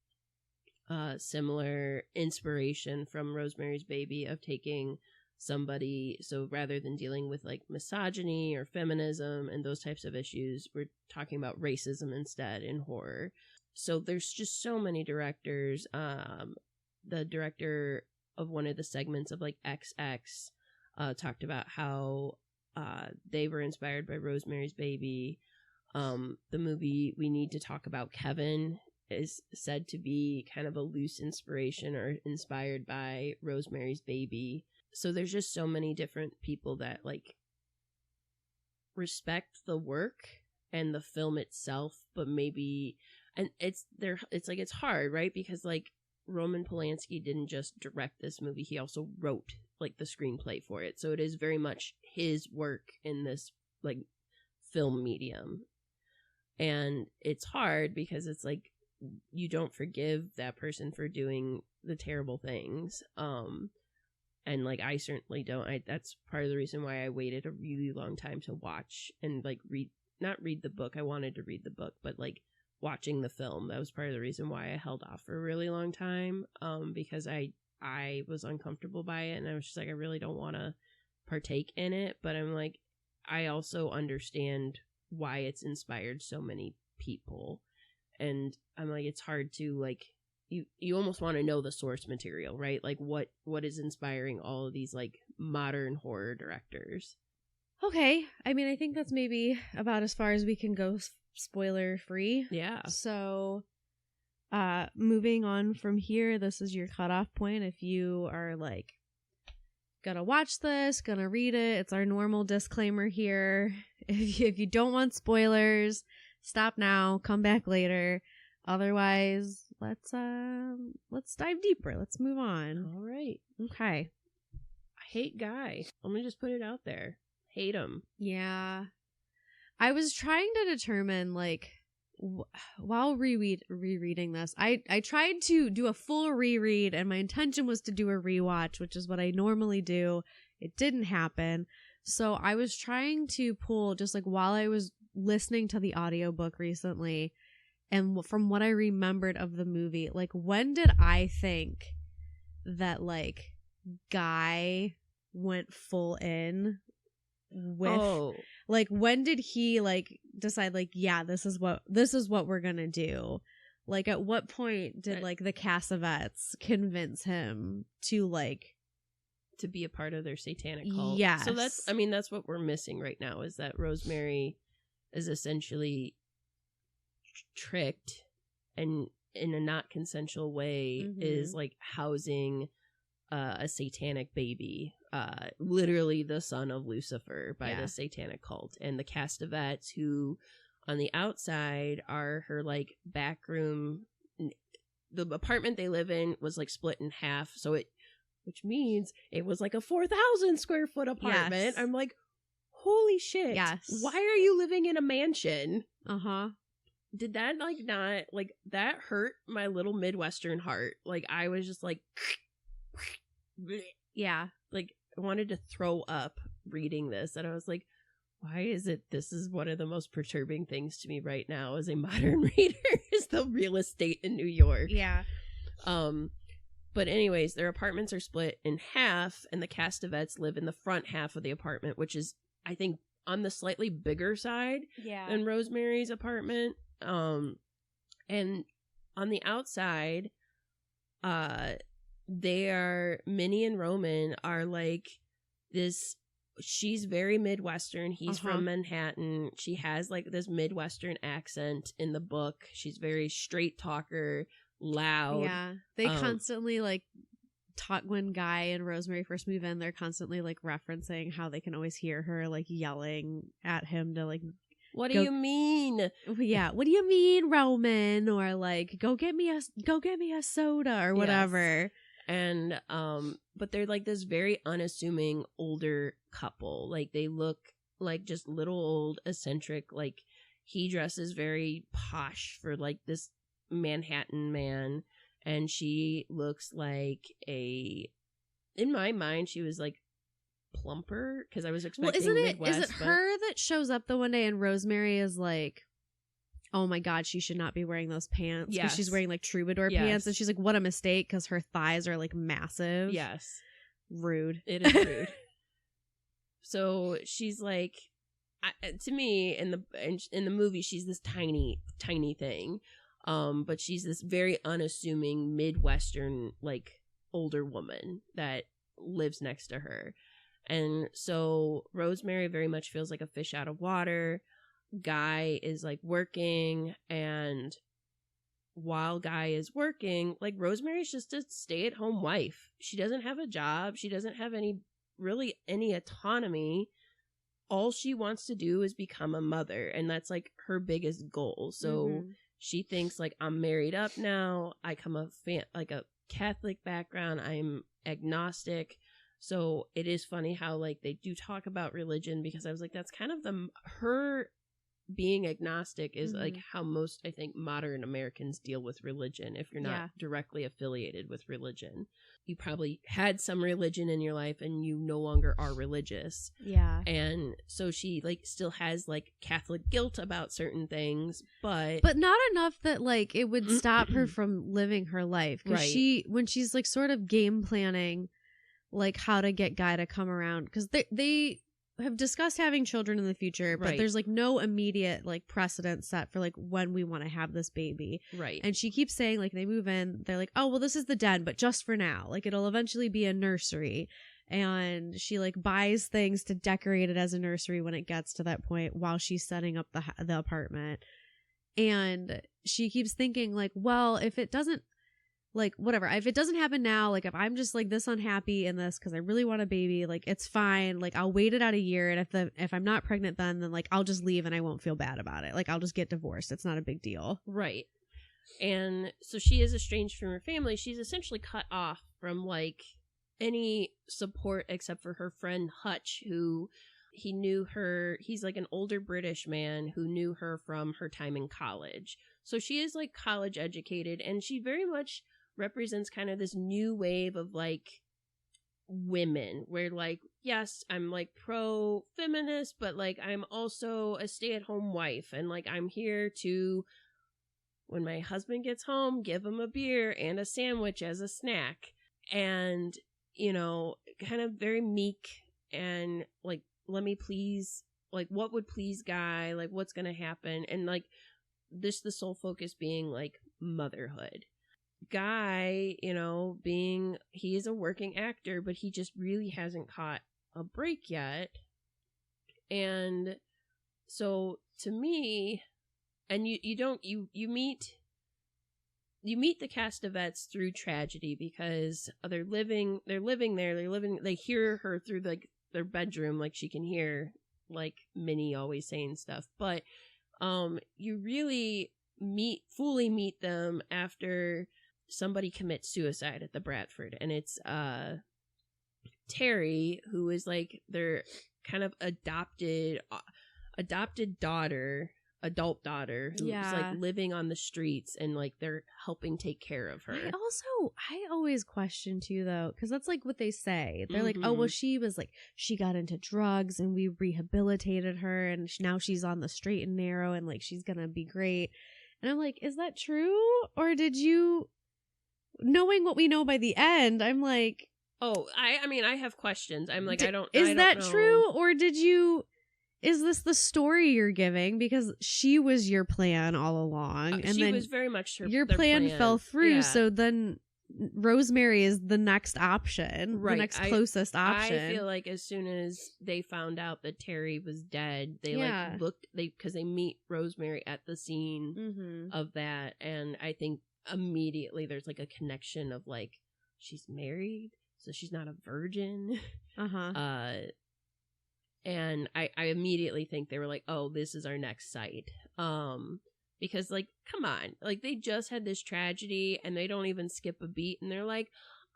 B: similar inspiration from Rosemary's Baby of taking somebody, so rather than dealing with like misogyny or feminism and those types of issues, we're talking about racism instead in horror. So there's just so many directors. The director of one of the segments of like XX talked about how they were inspired by Rosemary's Baby. The movie We Need to Talk About Kevin is said to be kind of a loose inspiration or inspired by Rosemary's Baby. So there's just so many different people that like respect the work and the film itself, but maybe, and it's hard, right? Because like Roman Polanski didn't just direct this movie, he also wrote like the screenplay for it. So it is very much his work in this like film medium. And it's hard because it's like you don't forgive that person for doing the terrible things. And like I certainly don't. That's part of the reason why I waited a really long time to watch and like not read the book. I wanted to read the book, but like watching the film, that was part of the reason why I held off for a really long time. Because I was uncomfortable by it, and I was just like, I really don't want to partake in it. But I'm like, I also understand why it's inspired so many people, and I'm like, it's hard to like. You almost want to know the source material, right? Like what is inspiring all of these like modern horror directors.
A: Okay. I mean, I think that's maybe about as far as we can go spoiler free.
B: Yeah.
A: So moving on from here, this is your cutoff point. If you are like gonna watch this, gonna read it, it's our normal disclaimer here. If you don't want spoilers, stop now, come back later. Otherwise, let's dive deeper. Let's move on.
B: All right.
A: Okay.
B: I hate Guy. Let me just put it out there. Hate him.
A: Yeah. I was trying to determine, like, while rereading this, I tried to do a full reread, and my intention was to do a rewatch, which is what I normally do. It didn't happen. So I was trying to pull, just like while I was listening to the audiobook recently, and from what I remembered of the movie, like, when did I think that, like, Guy went full in with, like, when did he, like, decide, like, yeah, this is what we're gonna do? Like, at what point did, like, the Cassavetes convince him to, like,
B: to be a part of their satanic cult?
A: Yes.
B: So that's what we're missing right now, is that Rosemary is essentially tricked and in a not consensual way is, like, housing a satanic baby, literally the son of Lucifer, by the satanic cult. And the Cassavetes, who on the outside are her, like, backroom, the apartment they live in was, like, split in half, so which means it was like a 4,000 square foot apartment. Yes. I'm like, holy shit.
A: Yes.
B: Why are you living in a mansion?
A: Uh-huh.
B: Did that, like, not, like, that hurt my little Midwestern heart. Like, I was just like,
A: yeah.
B: Like, I wanted to throw up reading this. And I was like, why is it this is one of the most perturbing things to me right now as a modern reader, is the real estate in New York.
A: Yeah.
B: But anyways, their apartments are split in half, and the Cassavetes live in the front half of the apartment, which is, I think, on the slightly bigger side than Rosemary's apartment. And on the outside, Minnie and Roman are, like, this, she's very Midwestern. He's from Manhattan. She has, like, this Midwestern accent in the book. She's very straight talker, loud.
A: Yeah. They constantly, like, talk when Guy and Rosemary first move in. They're constantly, like, referencing how they can always hear her, like, yelling at him to, like,
B: what do you mean?
A: Yeah. What do you mean, Roman? Or, like, go get me a soda or whatever.
B: Yes. And but they're, like, this very unassuming older couple. Like, they look like just little old eccentric. Like, he dresses very posh for, like, this Manhattan man, and she looks like in my mind, she was, like, plumper, because I was expecting Midwest.
A: Is it her that shows up the one day and Rosemary is like, oh my god, she should not be wearing those pants, because she's wearing, like, troubadour pants, and she's like, what a mistake, because her thighs are, like, massive.
B: Yes.
A: Rude.
B: It is rude. So she's like, to me, in the movie, she's this tiny thing. But she's this very unassuming Midwestern, like, older woman that lives next to her. And so Rosemary very much feels like a fish out of water. Guy is, like, working, and while Guy is working, like, Rosemary's just a stay-at-home wife. She doesn't have a job. She doesn't have any autonomy. All she wants to do is become a mother, and that's, like, her biggest goal. So she thinks, like, I'm married up now. I come a Catholic background. I'm agnostic. So it is funny how, like, they do talk about religion, because I was like, that's kind of her being agnostic is like how most, I think, modern Americans deal with religion. If you're not directly affiliated with religion, you probably had some religion in your life and you no longer are religious.
A: Yeah.
B: And so she, like, still has, like, Catholic guilt about certain things, but
A: not enough that, like, it would stop her from living her life. Because when she's, like, sort of game planning, like, how to get Guy to come around, because they have discussed having children in the future, but there's, like, no immediate, like, precedent set for, like, when we want to have this baby.
B: Right.
A: And she keeps saying, like, they move in, they're like, oh, well, this is the den, but just for now. Like, it'll eventually be a nursery. And she, like, buys things to decorate it as a nursery when it gets to that point while she's setting up the apartment. And she keeps thinking, like, well, if it doesn't, like, whatever, if it doesn't happen now, like, if I'm just, like, this unhappy in this because I really want a baby, like, it's fine. Like, I'll wait it out a year, and if I'm not pregnant then, like, I'll just leave and I won't feel bad about it. Like, I'll just get divorced. It's not a big deal.
B: Right. And so she is estranged from her family. She's essentially cut off from, like, any support except for her friend Hutch, who he knew her. He's, like, an older British man who knew her from her time in college. So she is, like, college educated, and she very much represents kind of this new wave of, like, women where, like, yes, I'm, like, pro-feminist, but, like, I'm also a stay-at-home wife, and, like, I'm here to when my husband gets home, give him a beer and a sandwich as a snack. And, you know, kind of very meek and like, let me please, like, what would please Guy? Like, what's going to happen? And like, the sole focus being like motherhood. Guy, you know, he is a working actor, but he just really hasn't caught a break yet. And so to me, and you meet the Castavets through tragedy because they're living there, they hear her through like their bedroom, like she can hear like Minnie always saying stuff, but you really fully meet them after somebody commits suicide at the Bradford, and it's Terry, who is like their kind of adopted daughter, adult daughter, who's like living on the streets, and like they're helping take care of her.
A: I always question too, though, because that's like what they say. They're like, oh, well, she got into drugs and we rehabilitated her, and now she's on the straight and narrow, and like she's gonna be great. And I'm like, is that true? Or did you, knowing what we know by the end, I'm like,
B: oh, I mean, I have questions. I'm like, I don't
A: that
B: know.
A: true? Or is this the story you're giving? Because she was your plan all along. And
B: she was very much
A: your plan fell through. Yeah. So then Rosemary is the next option, right? The next closest option.
B: I feel like as soon as they found out that Terry was dead, they like looked, because they meet Rosemary at the scene of that. And I think immediately there's like a connection of like, she's married, so she's not a virgin. And I immediately think they were like, oh, this is our next site. Because like, come on, like they just had this tragedy and they don't even skip a beat, and they're like,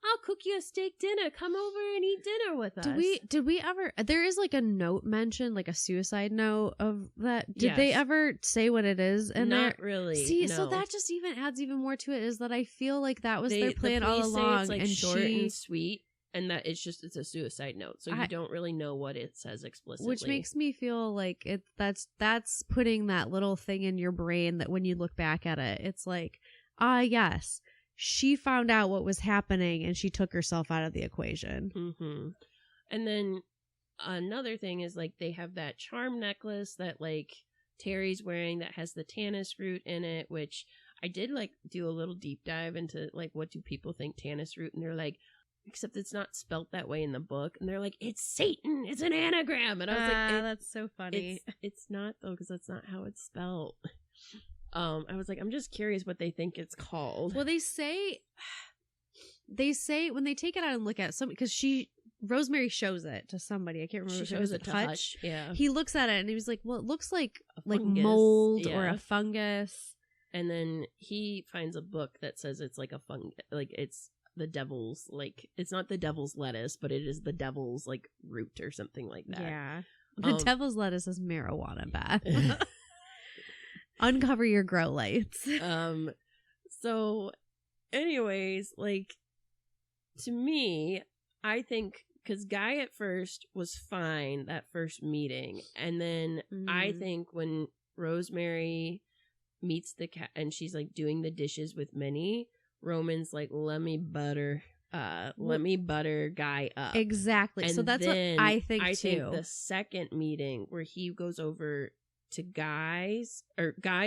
B: I'll cook you a steak dinner. Come over and eat dinner with us.
A: Did we ever, there is like a note mentioned, like a suicide note of that. Did they ever say what it is? And
B: not really.
A: See,
B: no.
A: so that just even adds even more to it, is that I feel like that was their plan all along.
B: It's like and short and sweet. And that it's a suicide note, so you don't really know what it says explicitly.
A: Which makes me feel like that's putting that little thing in your brain that when you look back at it, it's like, yes, she found out what was happening and she took herself out of the equation.
B: And then another thing is like they have that charm necklace that like Terry's wearing that has the tannis root in it, which I did like do a little deep dive into like, what do people think tannis root? And they're like, except it's not spelt that way in the book, and they're like, it's Satan, it's an anagram. And I was like,
A: that's so funny.
B: It's not though, because that's not how it's spelled. I was like, I'm just curious what they think it's called.
A: Well, they say when they take it out and look at something, because Rosemary shows it to somebody. I can't remember.
B: She shows it to Hutch. Yeah.
A: He looks at it and he was like, well, it looks like mold or a fungus.
B: And then he finds a book that says it's like a fungus, like it's the devil's, like it's not the devil's lettuce, but it is the devil's like root or something like that.
A: Yeah. The devil's lettuce is marijuana, Beth. Uncover your grow lights.
B: So anyways, like to me, I think because Guy at first was fine that first meeting, and then I think when Rosemary meets the cat and she's like doing the dishes with Minnie, Roman's like, let me butter Guy up.
A: Exactly. And so that's what I think too. I think
B: the second meeting where he goes over to Guy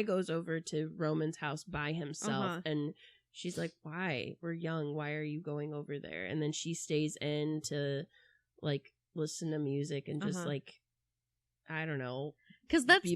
B: goes over to Roman's house by himself, and she's like, why? We're young. Why are you going over there? And then she stays in to like listen to music and just like, I don't know.
A: Because that's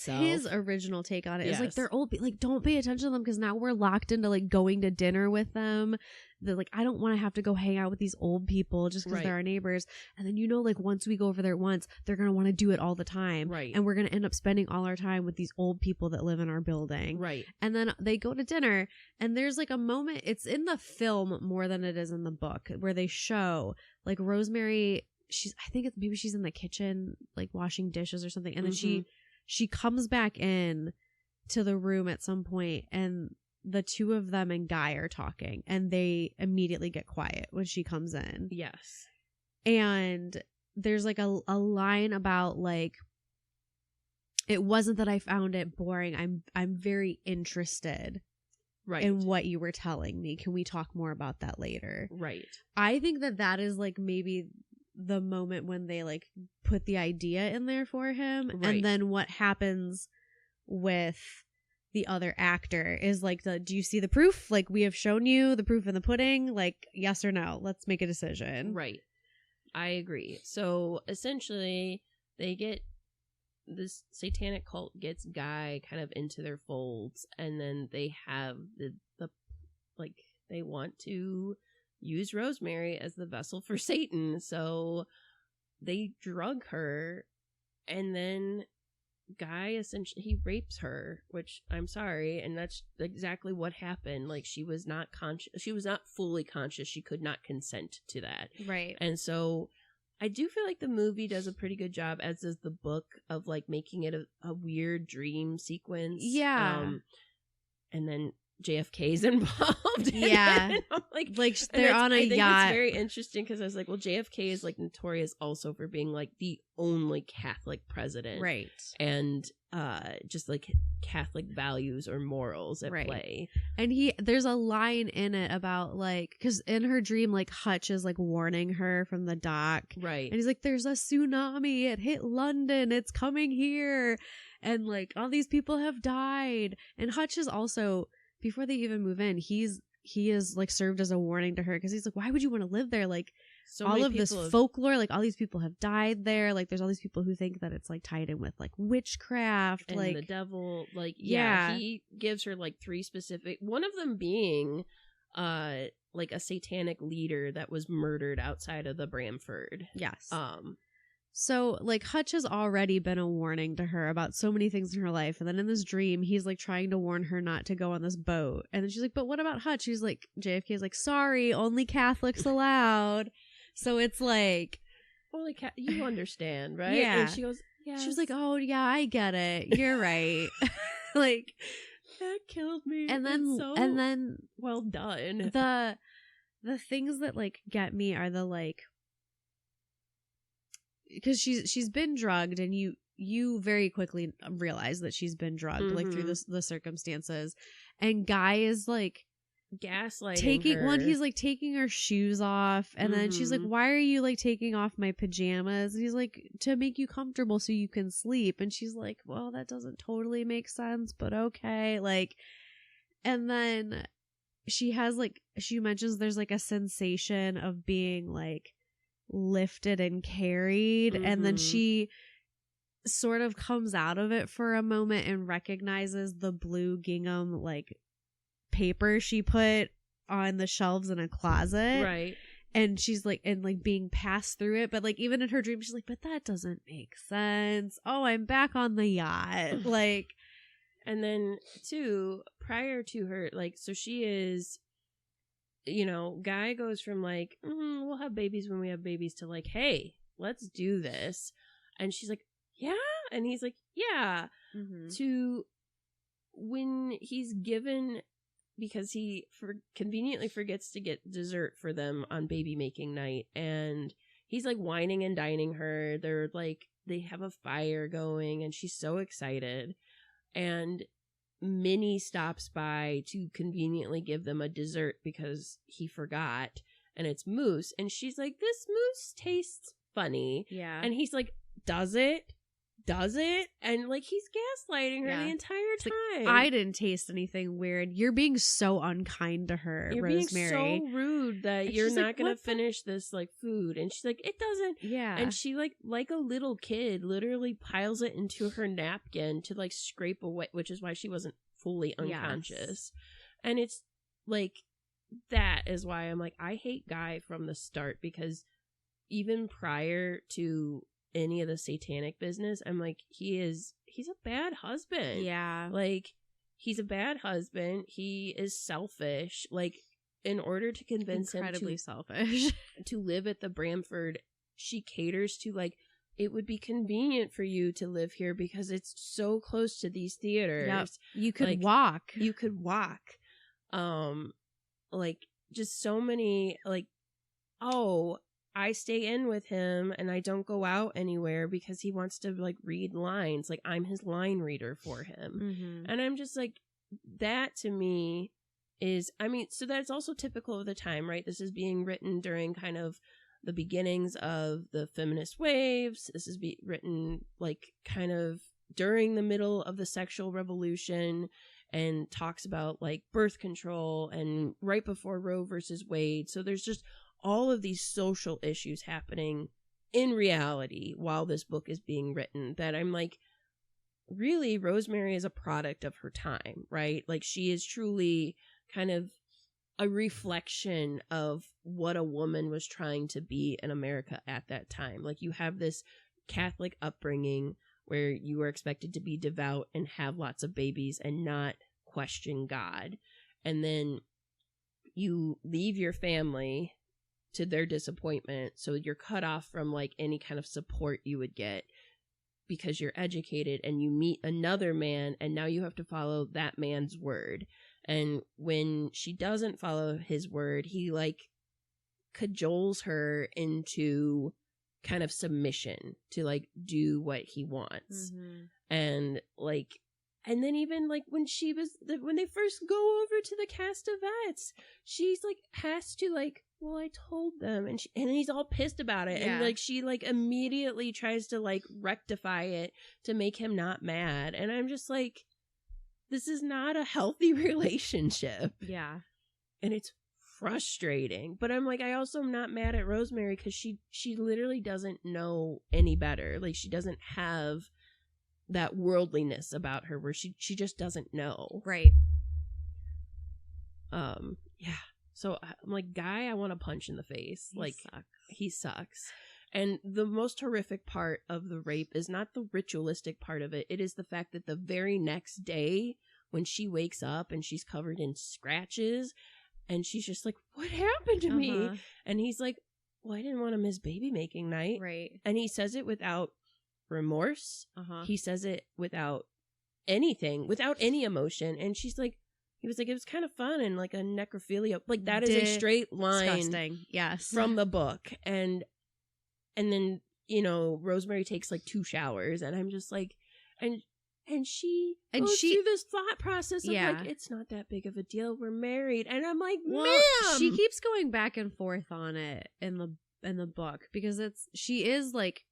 A: his original take on it. It's like, they're old. Like, don't pay attention to them because now we're locked into like going to dinner with them. They're like, I don't want to have to go hang out with these old people just because they're our neighbors. And then, like once we go over there once, they're going to want to do it all the time.
B: Right.
A: And we're going to end up spending all our time with these old people that live in our building.
B: Right.
A: And then they go to dinner and there's like a moment, it's in the film more than it is in the book, where they show like Rosemary, I think maybe she's in the kitchen, like washing dishes or something. And then she comes back in to the room at some point, and the two of them and Guy are talking, and they immediately get quiet when she comes in.
B: Yes.
A: And there's like a line about like, it wasn't that I found it boring. I'm very interested in what you were telling me. Can we talk more about that later?
B: Right.
A: I think that is like maybe the moment when they like put the idea in there for him, and then what happens with the other actor is like, do you see the proof? Like, we have shown you the proof in the pudding, like, yes or no, let's make a decision.
B: Right. I agree. So essentially they get this satanic cult gets Guy kind of into their folds, and then they have the like they want to use Rosemary as the vessel for Satan, so they drug her, and then Guy essentially he rapes her, which I'm sorry, and that's exactly what happened. Like, she was not conscious, she was not fully conscious, she could not consent to that,
A: right?
B: And so I do feel like the movie does a pretty good job, as does the book, of like making it a weird dream sequence.
A: Yeah.
B: And then JFK's involved.
A: Yeah.
B: And I'm like
A: they're on a
B: I think
A: yacht.
B: It's very interesting because I was like, well, JFK is like notorious also for being like the only Catholic president.
A: Right.
B: And just like Catholic values or morals at play.
A: And there's a line in it about like, because in her dream, like Hutch is like warning her from the dock.
B: Right.
A: And he's like, there's a tsunami. It hit London. It's coming here. And like all these people have died. And Hutch is also, before they even move in, he is like served as a warning to her, because he's like, why would you want to live there? Like, so all of this folklore, like all these people have died there. Like, there's all these people who think that it's like tied in with like witchcraft,
B: and
A: like
B: the devil. Like, yeah, he gives her like 3 specific, one of them being like a satanic leader that was murdered outside of the Bramford.
A: Yes. So like Hutch has already been a warning to her about so many things in her life, and then in this dream he's like trying to warn her not to go on this boat, and then she's like, but what about Hutch? She's like, JFK is like, sorry, only Catholics allowed. So it's like,
B: only you understand, right?
A: Yeah.
B: And she goes, yeah.
A: She was like, oh yeah, I get it, you're right. Like,
B: that killed me.
A: And then
B: well done.
A: The things that like get me are the like, because she's been drugged, and you very quickly realize that she's been drugged, like through the circumstances, and Guy is like
B: gaslighting her.
A: He's like taking her shoes off, and then she's like, why are you like taking off my pajamas? And he's like, to make you comfortable so you can sleep. And she's like, well, that doesn't totally make sense, but okay. Like, and then she mentions there's like a sensation of being like lifted and carried, and then she sort of comes out of it for a moment and recognizes the blue gingham like paper she put on the shelves in a closet,
B: right?
A: And she's like, and like being passed through it, but like even in her dream she's like, but that doesn't make sense. Oh, I'm back on the yacht. Like,
B: and then too, prior to her, like, so she is, you know, Guy goes from like, we'll have babies when we have babies, to like, hey, let's do this. And she's like, yeah. And he's like, yeah. To when he's given, because he conveniently forgets to get dessert for them on baby making night, and he's like whining and dining her. They're like, they have a fire going, and she's so excited. And Minnie stops by to conveniently give them a dessert because he forgot, and it's mousse. And she's like, this mousse tastes funny.
A: Yeah.
B: And he's like, does it? And like, he's gaslighting her the entire time.
A: Like, I didn't taste anything weird. You're being so unkind to her,
B: you're
A: Rosemary.
B: Being so rude that and you're not gonna finish this like food. And she's like, it doesn't.
A: Yeah.
B: And she like a little kid literally piles it into her napkin to like scrape away, which is why she wasn't fully unconscious. Yes. And it's like, that is why I'm like, I hate Guy from the start, because even prior to any of the satanic business, I'm like, he's a bad husband.
A: Yeah.
B: Like, he's a bad husband. He is selfish. Like, in order to convince
A: incredibly
B: him
A: selfish
B: to live at the Bramford, she caters to like, it would be convenient for you to live here because it's so close to these theaters.
A: Yep. You could
B: like,
A: walk.
B: You could walk. Like, just so many, like, oh, I stay in with him and I don't go out anywhere because he wants to like read lines. Like I'm his line reader for him.
A: Mm-hmm.
B: And I'm just like, that to me is, I mean, so that's also typical of the time, right? This is being written during kind of the beginnings of the feminist waves. This is written like kind of during the middle of the sexual revolution, and talks about like birth control and right before Roe versus Wade. So there's just all of these social issues happening in reality while this book is being written that I'm like, really, Rosemary is a product of her time, right? Like she is truly kind of a reflection of what a woman was trying to be in America at that time. Like you have this Catholic upbringing where you were expected to be devout and have lots of babies and not question God. And then you leave your family to their disappointment. So you're cut off from like any kind of support you would get because you're educated, and you meet another man and now you have to follow that man's word. And when she doesn't follow his word, he like cajoles her into kind of submission to like do what he wants.
A: Mm-hmm.
B: And like, and then even like when when they first go over to the Castevets, she's like has to like, well, I told them, and he's all pissed about it.
A: Yeah.
B: And like she like immediately tries to like rectify it to make him not mad. And I'm just like, this is not a healthy relationship.
A: Yeah.
B: And it's frustrating. But I'm like, I also am not mad at Rosemary because she literally doesn't know any better. Like she doesn't have that worldliness about her where she just doesn't know.
A: Right.
B: Yeah. So I'm like, guy, I want to punch in the face. He sucks. And the most horrific part of the rape is not the ritualistic part of it. It is the fact that the very next day when she wakes up and she's covered in scratches and she's just like, what happened to me? And he's like, well, I didn't want to miss baby making night.
A: Right.
B: And he says it without remorse. He says it without anything, without any emotion. And she's like, he was like, it was kind of fun and like a necrophilia. Like that is a straight line.
A: Disgusting. Yes.
B: From the book. And then, you know, Rosemary takes like 2 showers and I'm just like, and she goes through this thought process of like, it's not that big of a deal. We're married. And I'm like, ma'am.
A: She keeps going back and forth on it in the book because she is like,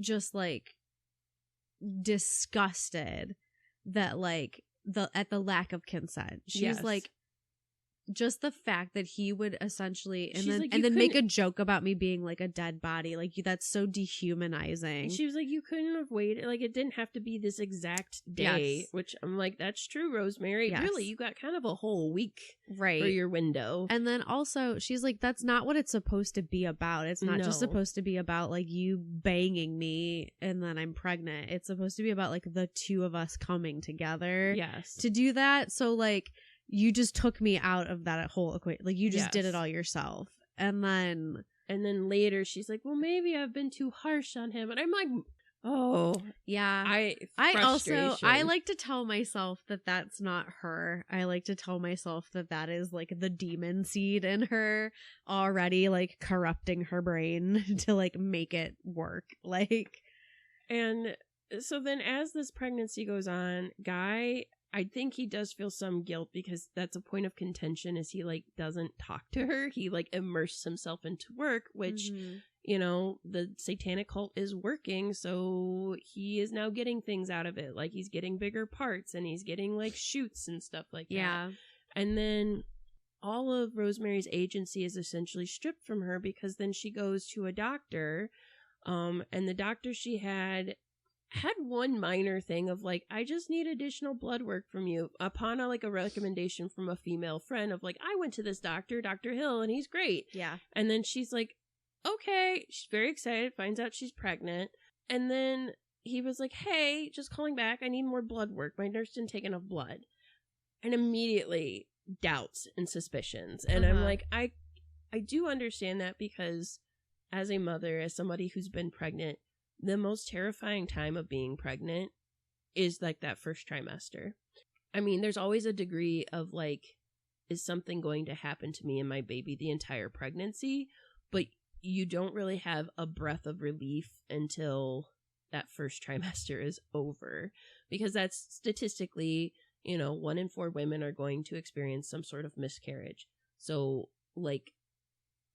A: just like disgusted that like at the lack of consent. She's like, just the fact that he would essentially and then make a joke about me being like a dead body, like that's so dehumanizing.
B: She was like, you couldn't have waited, like it didn't have to be this exact day. Which I'm like, that's true, Rosemary. Really, you got kind of a whole week for your window.
A: And then also she's like, that's not what it's supposed to be about. It's not just supposed to be about like you banging me and then I'm pregnant. It's supposed to be about like the two of us coming together to do that. So like, you just took me out of that whole equation. Like you just did it all yourself. And then
B: later she's like, well, maybe I've been too harsh on him. And I'm like, oh yeah. I
A: like to tell myself that that's not her. I like to tell myself that is like the demon seed in her already like corrupting her brain to like make it work. Like,
B: and so then as this pregnancy goes on, Guy, I think he does feel some guilt because that's a point of contention is he like doesn't talk to her. He like immerses himself into work, which, you know, the satanic cult is working. So he is now getting things out of it. Like he's getting bigger parts and he's getting like shoots and stuff like that. And then all of Rosemary's agency is essentially stripped from her because then she goes to a doctor. And the doctor she had one minor thing of like, I just need additional blood work from you upon a recommendation from a female friend of like, I went to this doctor, Dr. Hill, and he's great.
A: Yeah.
B: And then she's like, okay. She's very excited, finds out she's pregnant. And then he was like, hey, just calling back. I need more blood work. My nurse didn't take enough blood. And immediately doubts and suspicions. And I'm like, I do understand that because as a mother, as somebody who's been pregnant, the most terrifying time of being pregnant is like that first trimester. I mean, there's always a degree of like, is something going to happen to me and my baby the entire pregnancy? But you don't really have a breath of relief until that first trimester is over, because that's statistically, 1 in 4 women are going to experience some sort of miscarriage. So like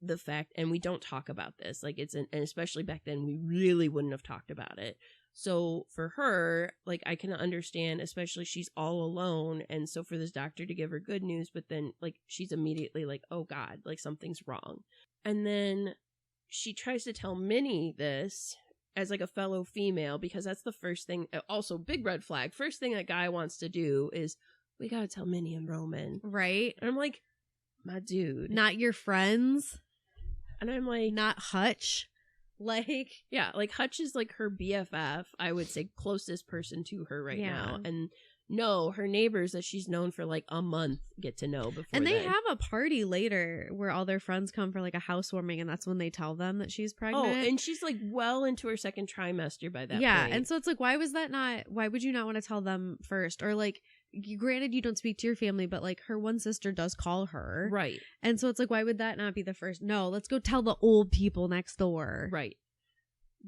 B: the fact, and we don't talk about this, like and especially back then, we really wouldn't have talked about it. So for her, like, I can understand, especially she's all alone. And so for this doctor to give her good news, but then like she's immediately like, oh God, like something's wrong. And then she tries to tell Minnie this as like a fellow female, because that's the first thing. Also, big red flag. First thing that guy wants to do is, we got to tell Minnie and Roman.
A: Right.
B: And I'm like, my dude.
A: Not your friends.
B: And I'm like,
A: not Hutch. Like,
B: yeah, like Hutch is like her BFF, I would say, closest person to her right now. And no, her neighbors that she's known for like a month get to know before. And
A: they have a party later where all their friends come for like a housewarming, and that's when they tell them that she's pregnant.
B: Oh, and she's like well into her second trimester by that point.
A: Yeah, and so it's like, why would you not want to tell them first? Or like, granted, you don't speak to your family, but like her one sister does call her.
B: Right.
A: And so it's like, why would that not be the first? No, let's go tell the old people next door.
B: Right.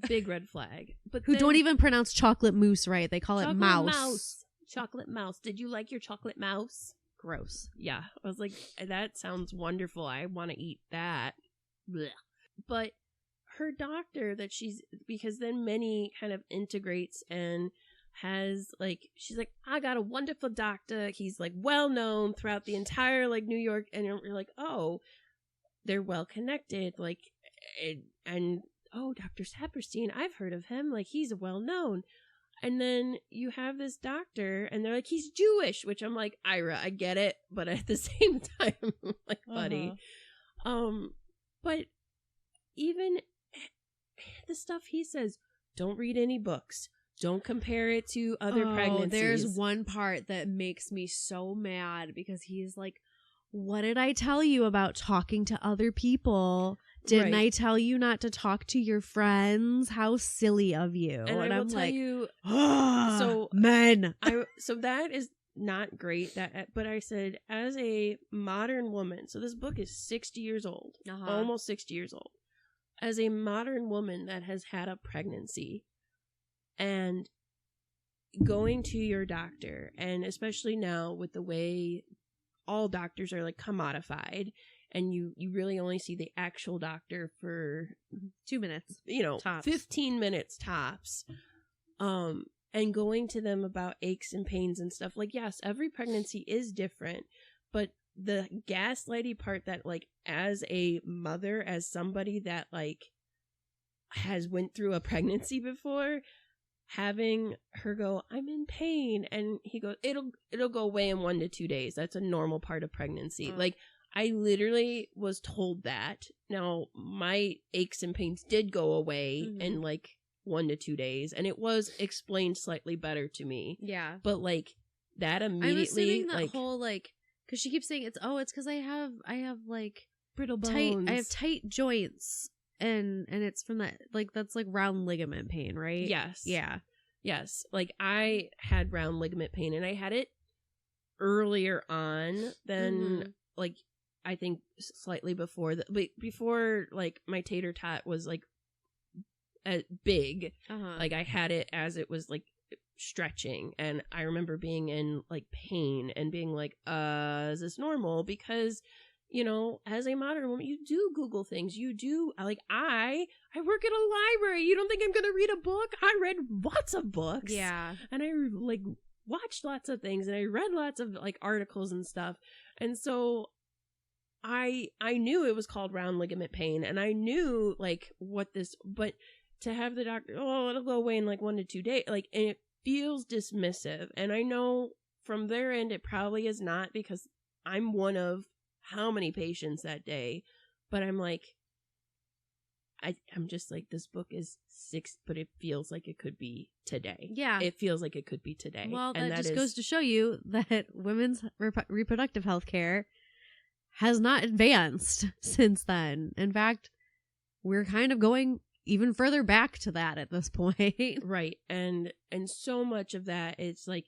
B: Big red flag. But
A: who don't even pronounce chocolate mousse right. They call it mouse.
B: Chocolate mouse. Did you like your chocolate mouse?
A: Gross.
B: Yeah. I was like, that sounds wonderful. I want to eat that. Blech. But her doctor because then Minnie kind of integrates and has like, she's like, I got a wonderful doctor. He's like well known throughout the entire like New York. And you're like, oh, they're well connected. Like, and oh, Dr. Saperstein, I've heard of him. Like, he's well known. And then you have this doctor, and they're like, he's Jewish, which I'm like, Ira, I get it, but at the same time, like, buddy. But even the stuff he says, don't read any books. Don't compare it to other pregnancies.
A: There's one part that makes me so mad, because he's like, what did I tell you about talking to other people? Didn't I tell you not to talk to your friends? How silly of you.
B: And I will tell you,
A: so men.
B: So that is not great. But I said, as a modern woman, so this book is 60 years old, almost 60 years old. As a modern woman that has had a pregnancy and going to your doctor, and especially now with the way all doctors are like commodified, and you really only see the actual doctor for
A: 2 minutes, tops.
B: 15 minutes tops. And going to them about aches and pains and stuff. Like, yes, every pregnancy is different, but the gaslighty part that, like, as a mother, as somebody that, like, has went through a pregnancy before, having her go, I'm in pain, and he goes, it'll go away in 1 to 2 days. That's a normal part of pregnancy. Like, I literally was told that. Now, my aches and pains did go away in like 1 to 2 days, and it was explained slightly better to me. Yeah. But like that immediately,
A: I'm assuming that like, whole like, because she keeps saying it's because I have like
B: brittle bones.
A: I have tight joints, and it's from that, like, that's like round ligament pain, right?
B: Yes.
A: Yeah.
B: Yes. Like, I had round ligament pain, and I had it earlier on than like, I think slightly before before like my tater tot was like big. Like, I had it as it was like stretching, and I remember being in like pain and being like, is this normal? Because, as a modern woman, you do Google things. You do, like, I work at a library. You don't think I'm gonna read a book? I read lots of books.
A: Yeah.
B: And I like watched lots of things, and I read lots of like articles and stuff. And so I knew it was called round ligament pain, and I knew like what this, but to have the doctor, it'll go away in like 1 to 2 days, like, and it feels dismissive. And I know from their end it probably is not, because I'm one of how many patients that day, but I'm like, I'm just like, this book is 6, but it feels like it could be today.
A: Yeah.
B: It feels like it could be today.
A: Well, and that just goes to show you that women's reproductive health care has not advanced since then. In fact, we're kind of going even further back to that at this point.
B: Right. And so much of that, it's like,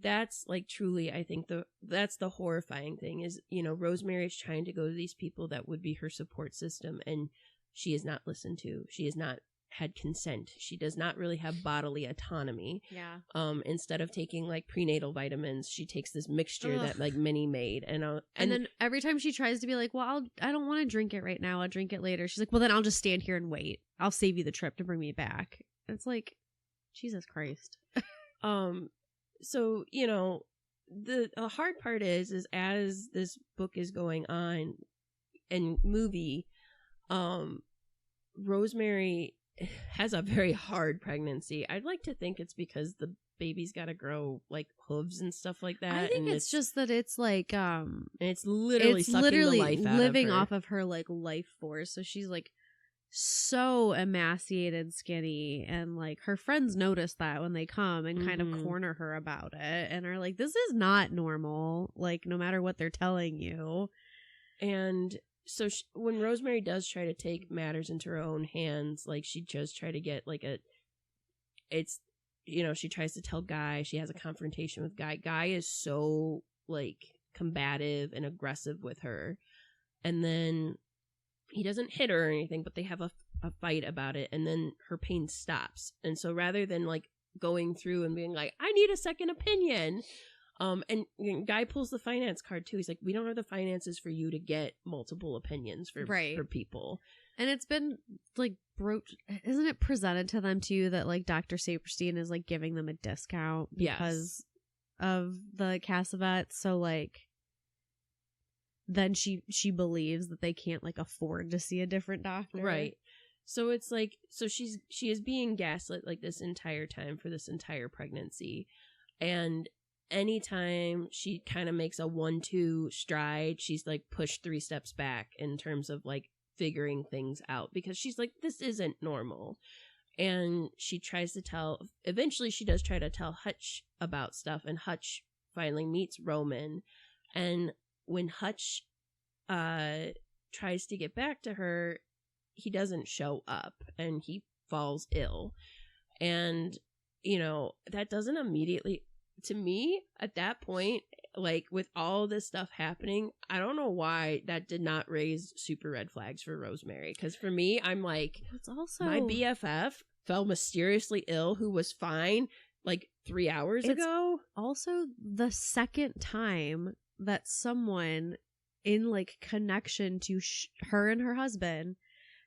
B: that's like truly, I think that's the horrifying thing is, Rosemary is trying to go to these people that would be her support system, and she is not listened to. She has not had consent. She does not really have bodily autonomy.
A: Yeah.
B: Instead of taking like prenatal vitamins, she takes this mixture that like Minnie made, and
A: then every time she tries to be like, well, I don't want to drink it right now, I'll drink it later, she's like, well, then I'll just stand here and wait, I'll save you the trip to bring me back. It's like, Jesus Christ.
B: So, you know, the hard part is as this book is going on and movie, Rosemary has a very hard pregnancy. I'd like to think it's because the baby's got to grow like hooves and stuff like that.
A: I think it's just that it's like
B: and it's literally sucking the life out
A: living
B: of her.
A: off of her like life force. So she's like so emaciated, skinny, and like her friends notice that when they come and kind of corner her about it and are like, this is not normal, like no matter what they're telling you. And so when Rosemary does try to take matters into her own hands, like she does try to get like she tries to tell Guy, she has a confrontation with Guy. Guy is so like combative and aggressive with her. And then he doesn't hit her or anything, but they have a fight about it, and then her pain stops. And so rather than like going through and being like, I need a second opinion, and Guy pulls the finance card too. He's like, we don't have the finances for you to get multiple opinions for people. And it's been like isn't it presented to them too that like Dr. Saperstein is like giving them a discount because of the Cassavets? So like then she believes that they can't like afford to see a different doctor. Right. So it's like, she is being gaslit like this entire time for this entire pregnancy. And anytime she kind of makes a 1-2 stride, she's like pushed 3 steps back in terms of like figuring things out, because she's like, this isn't normal. And she tries to eventually she does try to tell Hutch about stuff, and Hutch finally meets Roman. And when Hutch tries to get back to her, he doesn't show up and he falls ill. And, you know, that doesn't immediately, to me, at that point, like with all this stuff happening, I don't know why that did not raise super red flags for Rosemary. Because for me, I'm like, it's also my BFF fell mysteriously ill, who was fine like 3 hours ago. Also, the second time that someone in like connection to her and her husband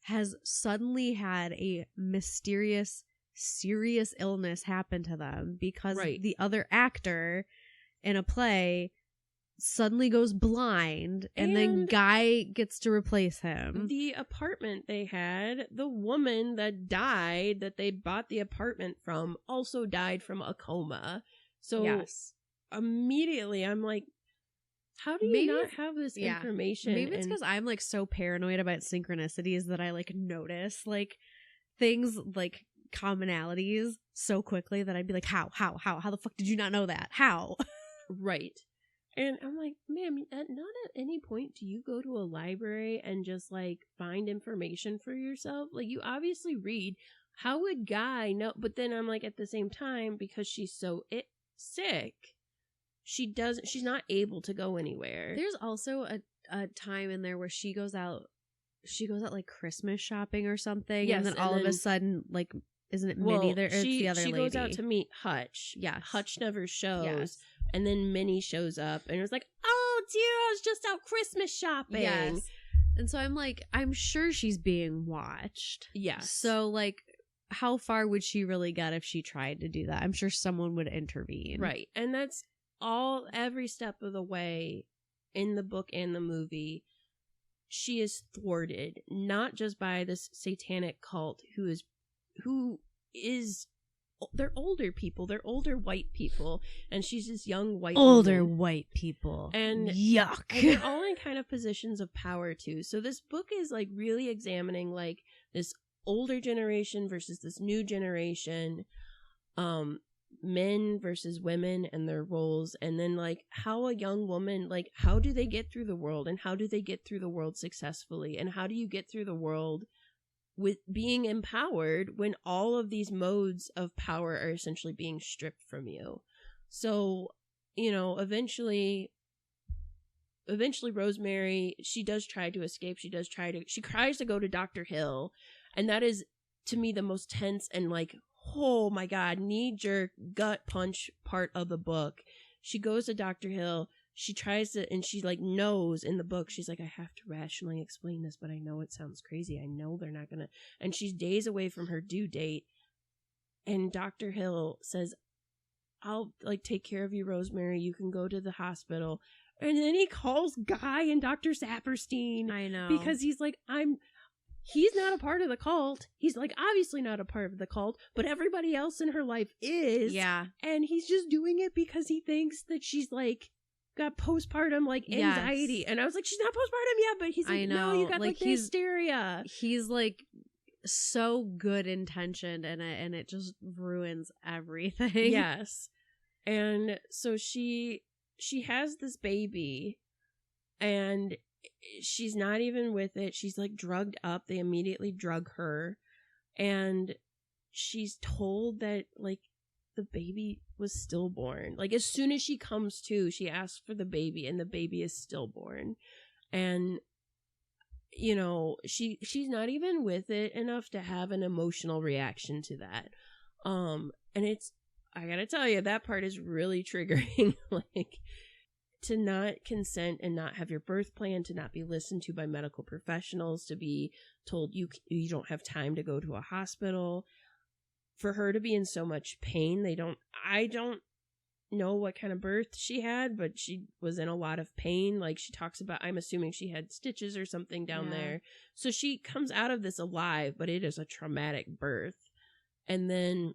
A: has suddenly had a mysterious, serious illness happen to them because the other actor in a play suddenly goes blind, and then Guy gets to replace him. The apartment they had, the woman that died, that they bought the apartment from, also died from a coma. So immediately I'm like, how do you not have this information? Maybe it's because I'm like so paranoid about synchronicities that I like notice like things like commonalities so quickly that I'd be like, how the fuck did you not know that? How? Right. And I'm like, ma'am, not at any point do you go to a library and just like find information for yourself. Like, you obviously read. How would Guy know? But then I'm like, at the same time, because she's so sick, she's not able to go anywhere. There's also a time in there where she goes out like Christmas shopping or something. Yes, and then all of a sudden, like, isn't it Minnie there? It's the other lady. She goes out to meet Hutch. Yeah. Hutch never shows. Yes. And then Minnie shows up and it was like, oh dear, I was just out Christmas shopping. Yes. And so I'm like, I'm sure she's being watched. Yes. So like, how far would she really get if she tried to do that? I'm sure someone would intervene. Right. And that's every step of the way in the book and the movie. She is thwarted, not just by this satanic cult who is they're older people, they're older white people, and she's this young white woman. White people, and yuck, and they're all in kind of positions of power too. So this book is like really examining like this older generation versus this new generation, men versus women and their roles, and then like how a young woman, like how do they get through the world, and how do they get through the world successfully, and how do you get through the world with being empowered when all of these modes of power are essentially being stripped from you. So, you know, eventually
B: eventually Rosemary, she does try to escape. She tries to go to Dr. Hill. And that is, to me, the most tense and like, oh my God, knee-jerk, gut punch part of the book. She goes to Dr. Hill. She tries to, and she like knows in the book, she's like, I have to rationally explain this, but I know it sounds crazy. I know they're not gonna, and she's days away from her due date. And Dr. Hill says, I'll like take care of you, Rosemary. You can go to the hospital. And then he calls Guy and Dr. Saperstein.
A: I know.
B: Because he's like, he's not a part of the cult. He's like obviously not a part of the cult, but everybody else in her life is.
A: Yeah.
B: And he's just doing it because he thinks that she's like got postpartum like anxiety. Yes. And I was like, she's not postpartum yet, but he's like, I know. No, you got like the hysteria.
A: He's like so good intentioned and it just ruins everything.
B: Yes. And so she has this baby and she's not even with it. She's like drugged up. They immediately drug her. And she's told that like the baby was stillborn. Like as soon as she comes to, she asks for the baby and the baby is stillborn. And you know, she's not even with it enough to have an emotional reaction to that. And it's, I gotta tell you, that part is really triggering. Like to not consent and not have your birth plan, to not be listened to by medical professionals, to be told you don't have time to go to a hospital, for her to be in so much pain. I don't know what kind of birth she had, but she was in a lot of pain. Like she talks about, I'm assuming she had stitches or something down there. So she comes out of this alive, but it is a traumatic birth. And then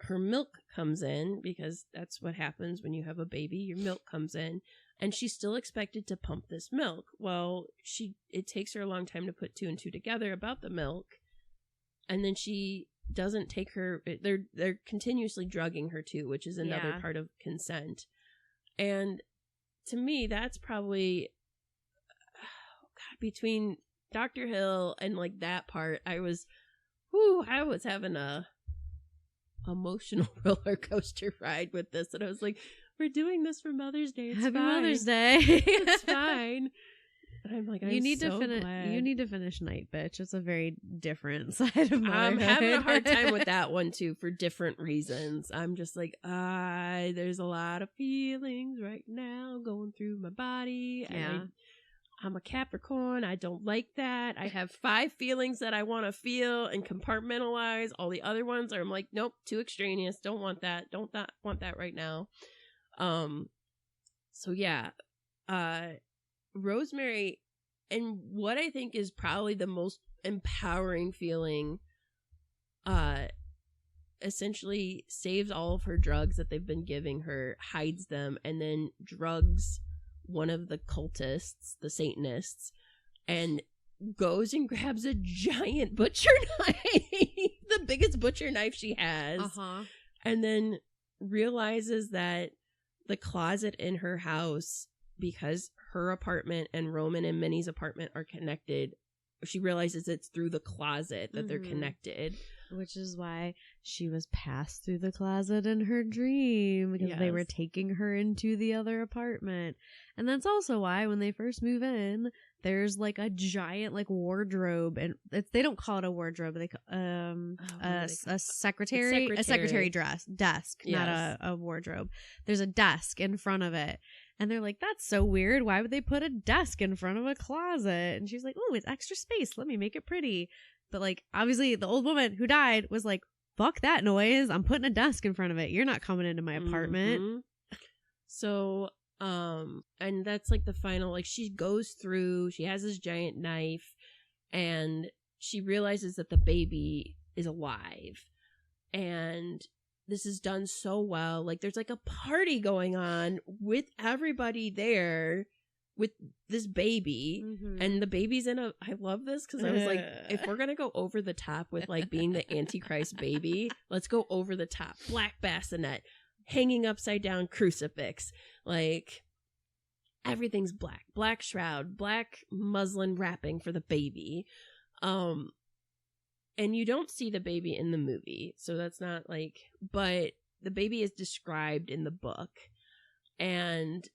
B: her milk comes in, because that's what happens when you have a baby. Your milk comes in, and she's still expected to pump this milk. Well, it takes her a long time to put two and two together about the milk. And then she doesn't take her, they're continuously drugging her too, which is another part of consent. And to me, that's probably between Dr. Hill and like that part, I was having a emotional roller coaster ride with this, and I was like, we're doing this for Mother's Day. It's
A: Happy
B: fine.
A: Mother's Day.
B: It's fine. And I'm like,
A: you need to finish Night, bitch. It's a very different side of motherhood.
B: I'm having a hard time with that one too, for different reasons. I'm just like, there's a lot of feelings right now going through my body.
A: Yeah.
B: I'm a Capricorn. I don't like that. I have 5 feelings that I want to feel and compartmentalize. All the other ones are, I'm like, nope, too extraneous. Don't want that. Don't want that right now. So yeah, Rosemary, and what I think is probably the most empowering feeling, essentially saves all of her drugs that they've been giving her, hides them, and then drugs one of the cultists, the Satanists, and goes and grabs a giant butcher knife, the biggest butcher knife she has, and then realizes that the closet in her house, because her apartment and Roman and Minnie's apartment are connected, she realizes it's through the closet that they're connected.
A: Which is why she was passed through the closet in her dream, because they were taking her into the other apartment. And that's also why when they first move in, there's like a giant like wardrobe, and they don't call it a wardrobe, they call a secretary desk, not a wardrobe. There's a desk in front of it. And they're like, that's so weird. Why would they put a desk in front of a closet? And she's like, oh, it's extra space. Let me make it pretty. But like, obviously the old woman who died was like, fuck that noise. I'm putting a desk in front of it. You're not coming into my apartment.
B: Mm-hmm. So, and that's like the final, like she goes through, she has this giant knife, and she realizes that the baby is alive. And this is done so well. Like there's like a party going on with everybody there with this baby, and the baby's in I love this, because I was like, if we're gonna go over the top with like being the Antichrist baby, let's go over the top. Black bassinet, hanging upside down crucifix, like everything's black shroud, black muslin wrapping for the baby. And you don't see the baby in the movie, so that's not like, but the baby is described in the book, and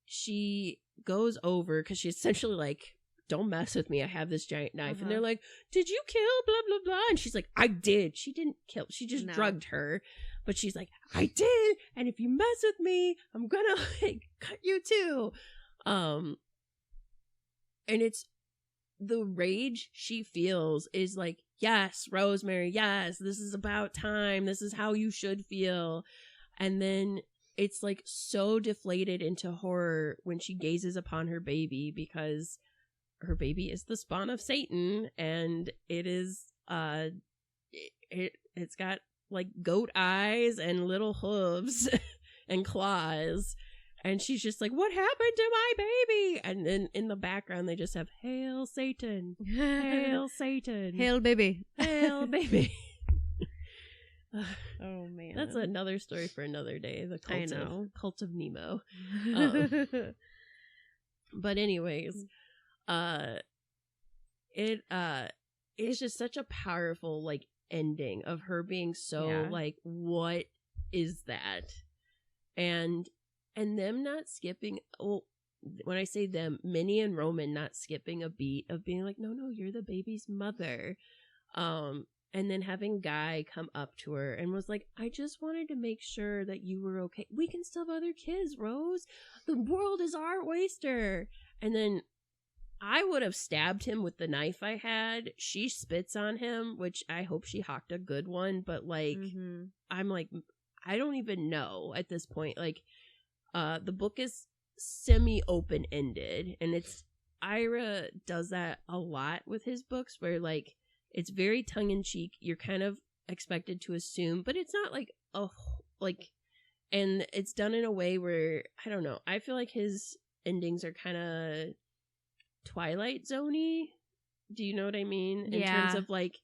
B: she goes over because she's essentially like, don't mess with me. I have this giant knife. And they're like, did you kill blah, blah, blah? And she's like, I did. She didn't kill. She just drugged her. But she's like, I did. And if you mess with me, I'm going to like cut you too. And it's the rage she feels is like, yes, Rosemary, yes, this is about time. This is how you should feel. And then it's like so deflated into horror when she gazes upon her baby, because her baby is the spawn of Satan, and it is it's got like goat eyes and little hooves and claws, and she's just like, what happened to my baby? And then in the background they just have Hail Satan, Hail Satan,
A: Hail baby,
B: Hail baby.
A: Oh man,
B: that's another story for another day. The cult of Nemo. But anyways, it's just such a powerful like ending of her being so like, what is that? And them not skipping. Well, when I say them, Minnie and Roman not skipping a beat of being like, no, you're the baby's mother. And then having Guy come up to her and was like, I just wanted to make sure that you were okay. We can still have other kids, Rose. The world is our oyster. And then I would have stabbed him with the knife I had. She spits on him, which I hope she hawked a good one. But like, I'm like, I don't even know at this point. Like, the book is semi-open-ended. And Ira does that a lot with his books, where like, it's very tongue-in-cheek. You're kind of expected to assume, but it's not like, and it's done in a way where, I don't know, I feel like his endings are kind of Twilight Zone-y. Do you know what I mean? In terms of like,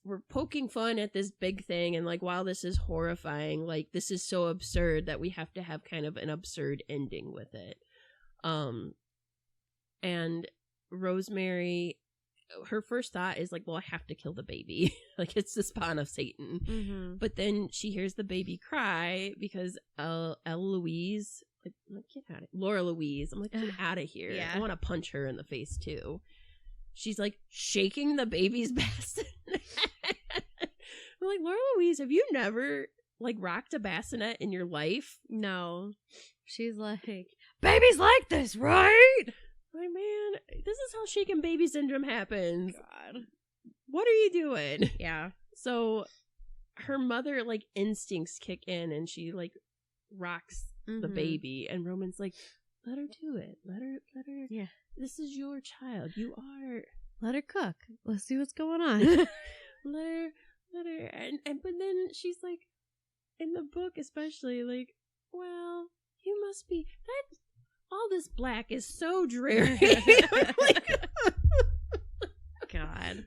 B: we're poking fun at this big thing, and like, while this is horrifying, like, this is so absurd that we have to have kind of an absurd ending with it. And Rosemary, her first thought is like, well, I have to kill the baby. Like, it's the spawn of Satan. But then she hears the baby cry because Louise, like, get out of here. Laura Louise, I'm like, get out of here. Yeah. I want to punch her in the face too. She's like shaking the baby's bassinet. I'm like, Laura Louise, have you never like rocked a bassinet in your life?
A: No. She's like, babies like this, right?
B: Like, man, this is how shaken baby syndrome happens.
A: God.
B: What are you doing?
A: Yeah.
B: So her mother, like, instincts kick in, and she, like, rocks the baby. And Roman's like, let her do it. Let her.
A: Yeah.
B: This is your child. You are.
A: Let her cook. Let's see what's going on.
B: let her. And but then she's like, in the book especially, like, well, you must be, that, all this black is so dreary. Like,
A: God.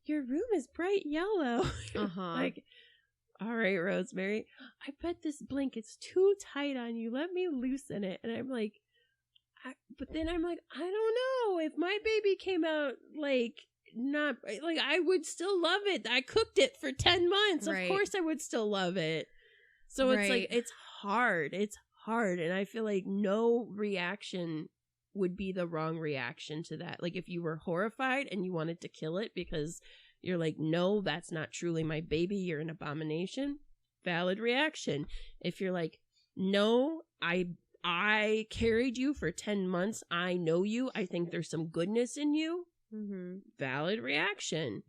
B: Your room is bright yellow. Like, all right, Rosemary, I bet this blanket's too tight on you. Let me loosen it. And I'm like, but then I'm like, I don't know. If my baby came out like, not like, I would still love it. I cooked it for 10 months. Right. Of course I would still love it. So it's like, it's hard. It's hard. And I feel like no reaction would be the wrong reaction to that. Like, if you were horrified and you wanted to kill it because you're like, no, that's not truly my baby, you're an abomination, valid reaction. If you're like, no, I carried you for 10 months, I know you, I think there's some goodness in you, valid reaction.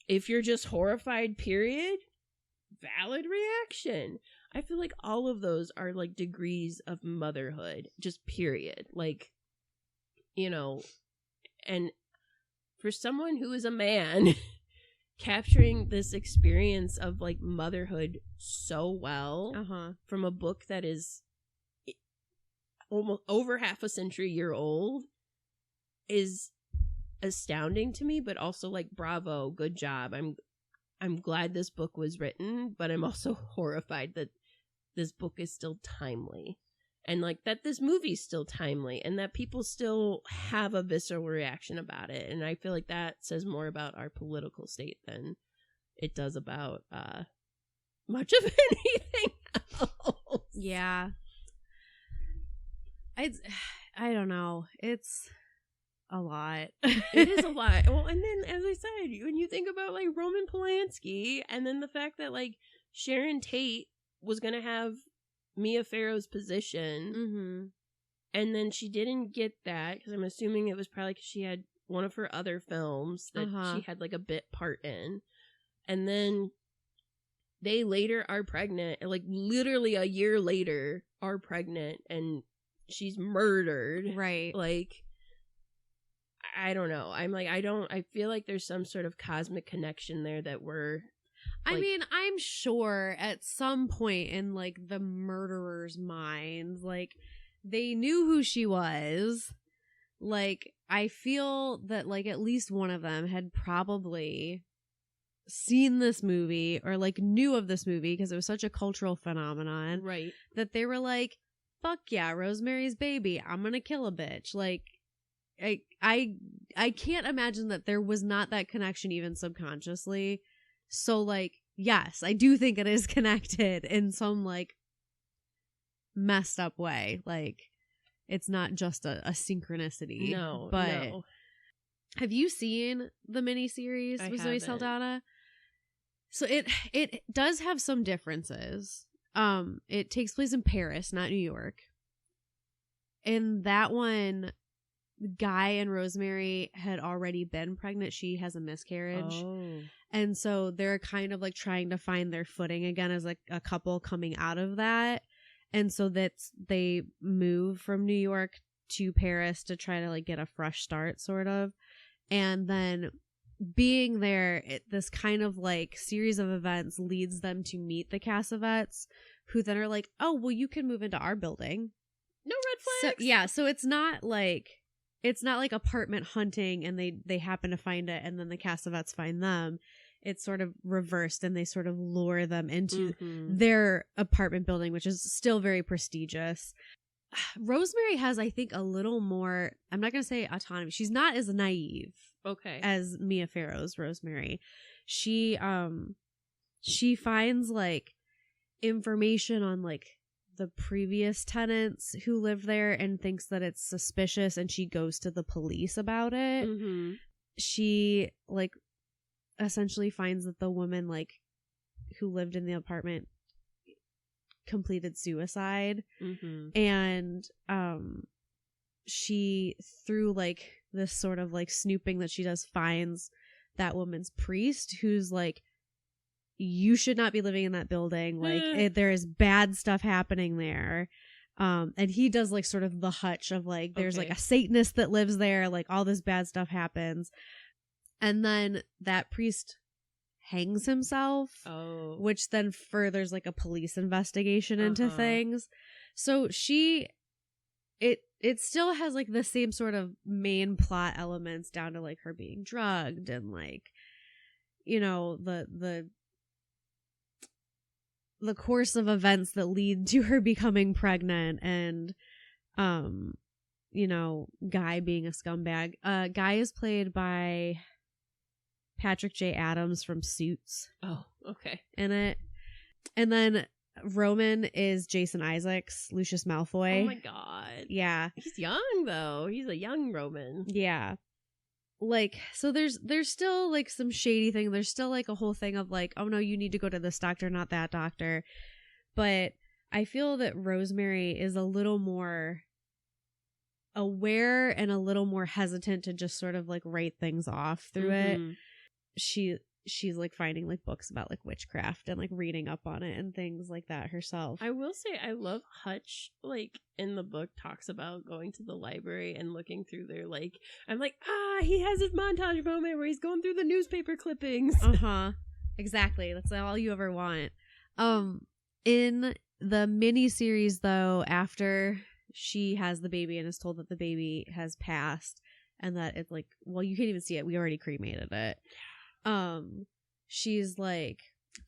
B: If you're just horrified, period, valid reaction. I feel like all of those are like degrees of motherhood, just period. Like, you know, and for someone who is a man, capturing this experience of like motherhood so well from a book that is almost over half a year old is astounding to me, but also like, bravo, good job. I'm glad this book was written, but I'm also horrified that this book is still timely, and like that this movie's still timely, and that people still have a visceral reaction about it. And I feel like that says more about our political state than it does about much of anything house.
A: Yeah. I don't know. It's a lot.
B: It is a lot. Well, and then, as I said, when you think about, like, Roman Polanski, and then the fact that, like, Sharon Tate was going to have Mia Farrow's position,
A: mm-hmm.
B: and then she didn't get that, because I'm assuming it was probably because she had one of her other films that she had, like, a bit part in. And then they later are pregnant, like, literally a year later are pregnant, and she's murdered.
A: Right.
B: Like, I don't know. I'm like, I feel like there's some sort of cosmic connection there that we're...
A: I mean, I'm sure at some point in, like, the murderer's mind, like, they knew who she was. Like, I feel that, like, at least one of them had probably seen this movie or, like, knew of this movie because it was such a cultural phenomenon.
B: Right.
A: That they were like, fuck yeah, Rosemary's Baby. I'm gonna kill a bitch. Like, I can't imagine that there was not that connection even subconsciously. So, like, yes, I do think it is connected in some, like, messed up way. Like, it's not just a synchronicity.
B: No,
A: but
B: no.
A: Have you seen the miniseries with Zoe Saldana? So it does have some differences. It takes place in Paris, not New York. In that one, Guy and Rosemary had already been pregnant. She has a miscarriage.
B: Oh.
A: And so they're kind of, like, trying to find their footing again as, like, a couple coming out of that. And so they move from New York to Paris to try to, like, get a fresh start, sort of. And then being there, this kind of, like, series of events leads them to meet the Cassavetes, who then are like, oh, well, you can move into our building.
B: No red flags.
A: So, yeah, so it's not like apartment hunting and they happen to find it and then the Cassavetes find them. It's sort of reversed and they sort of lure them into their apartment building, which is still very prestigious. Rosemary has, I think, a little more, I'm not going to say autonomy. She's not as naive as Mia Farrow's Rosemary. She finds, like, information on, like, the previous tenants who lived there and thinks that it's suspicious, and she goes to the police about it.
B: Mm-hmm.
A: She, like, essentially finds that the woman, like, who lived in the apartment completed suicide.
B: Mm-hmm.
A: And she, through, like, this sort of, like, snooping that she does, finds that woman's priest, who's like, you should not be living in that building. Like, there is bad stuff happening there. And he does, like, sort of the hutch of, like, there's like a Satanist that lives there. Like, all this bad stuff happens. And then that priest hangs himself, which then furthers, like, a police investigation into things. So it still has, like, the same sort of main plot elements down to, like, her being drugged and, like, you know, the course of events that lead to her becoming pregnant and, you know, Guy being a scumbag. Guy is played by Patrick J. Adams from Suits.
B: Oh, okay.
A: In it. And then Roman is Jason Isaacs, Lucius Malfoy.
B: Oh my god.
A: Yeah.
B: He's young, though. He's a young Roman.
A: Yeah. Like, so there's still, like, some shady thing. There's still, like, a whole thing of, like, oh no, you need to go to this doctor, not that doctor. But I feel that Rosemary is a little more aware and a little more hesitant to just sort of, like, write things off through it. She's like finding, like, books about, like, witchcraft and, like, reading up on it and things like that herself.
B: I will say I love Hutch, like, in the book talks about going to the library and looking through their, like, I'm like, he has his montage moment where he's going through the newspaper clippings.
A: Exactly. That's all you ever want. In the mini series, though, after she has the baby and is told that the baby has passed and that it's like, well, you can't even see it, we already cremated it. She's like,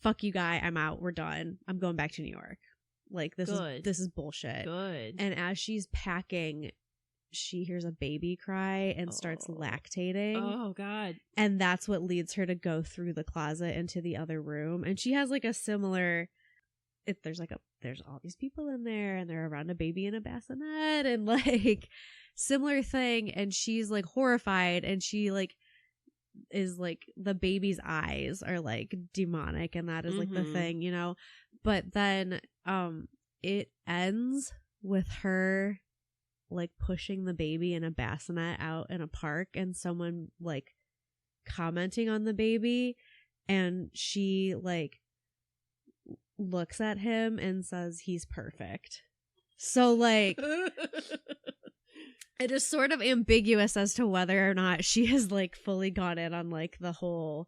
A: fuck you, Guy, I'm out, we're done, I'm going back to New York. Like, this is bullshit.
B: Good.
A: And as she's packing, she hears a baby cry and starts lactating.
B: Oh god.
A: And that's what leads her to go through the closet into the other room. And she has, like, a similar, there's like a there's all these people in there and they're around a baby in a bassinet and like similar thing. And she's like horrified, and she like is like the baby's eyes are like demonic, and that is like the thing, you know. But then it ends with her like pushing the baby in a bassinet out in a park, and someone like commenting on the baby, and she like looks at him and says he's perfect. So like it is sort of ambiguous as to whether or not she has like fully got in on like the whole,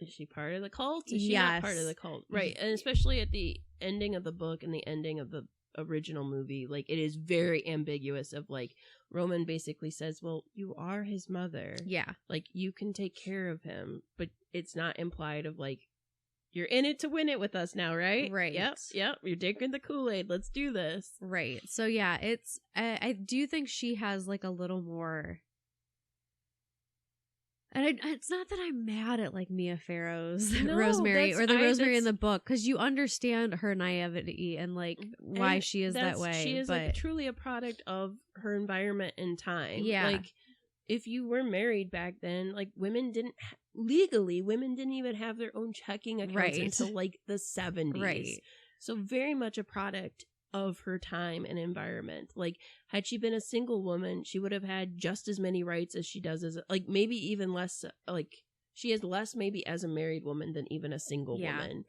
B: is she part of the cult? Is she not part of the cult? Right. And especially at the ending of the book and the ending of the original movie, like it is very ambiguous of like Roman basically says, well, you are his mother.
A: Yeah.
B: Like you can take care of him, but it's not implied of like, you're in it to win it with us now, right?
A: Right.
B: Yep. You're drinking the Kool-Aid. Let's do this.
A: Right. So yeah, it's I do think she has like a little more, and it's not that I'm mad at like Mia Farrow's Rosemary or the Rosemary in the book, because you understand her naivety and like why she is that way.
B: She is like truly a product of her environment and time.
A: Yeah.
B: Like if you were married back then, like women didn't even have their own checking accounts until like the 70s.
A: Right.
B: So very much a product of her time and environment. Like had she been a single woman, she would have had just as many rights as she does as like maybe even less. Like she has less maybe as a married woman than even a single woman.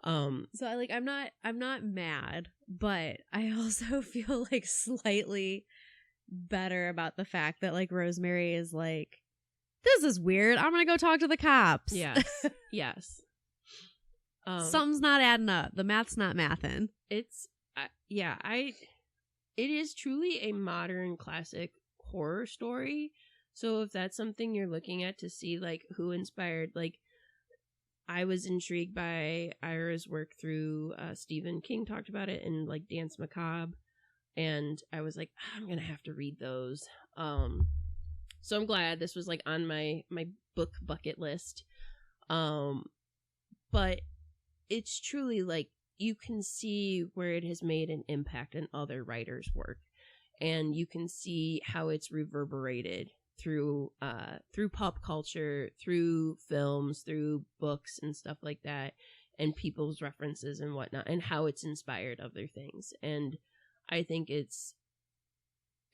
A: So like I'm not mad, but I also feel like slightly better about the fact that like Rosemary is like, this is weird, I'm gonna go talk to the cops.
B: Yes.
A: Something's not adding up, the math's not mathin'.
B: It's it is truly a modern classic horror story. So if that's something you're looking at to see like who inspired, like I was intrigued by Ira's work through Stephen King talked about it and like Dance Macabre, and I was like, I'm gonna have to read those. So I'm glad this was like on my book bucket list. But it's truly like you can see where it has made an impact in other writers' work, and you can see how it's reverberated through pop culture, through films, through books and stuff like that, and people's references and whatnot, and how it's inspired other things. And I think it's,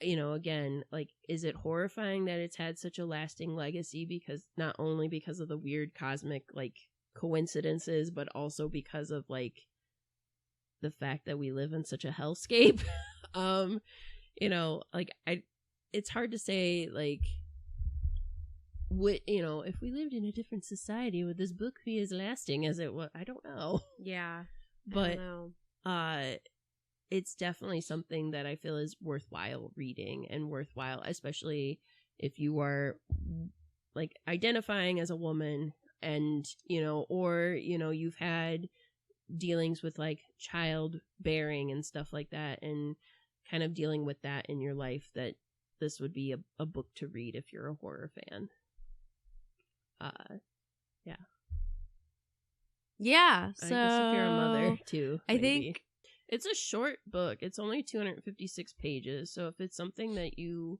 B: you know, again, like, is it horrifying that it's had such a lasting legacy? Because not only because of the weird cosmic like coincidences, but also because of like the fact that we live in such a hellscape. You know, like it's hard to say like what, you know, if we lived in a different society, would this book be as lasting as it was? I don't know.
A: Yeah.
B: But it's definitely something that I feel is worthwhile reading, and worthwhile, especially if you are like identifying as a woman and, you know, or, you know, you've had dealings with like childbearing and stuff like that, and kind of dealing with that in your life, that this would be a book to read if you're a horror fan.
A: Yeah. So
B: I guess if you're a mother too,
A: I think
B: it's a short book. It's only 256 pages. So if it's something that you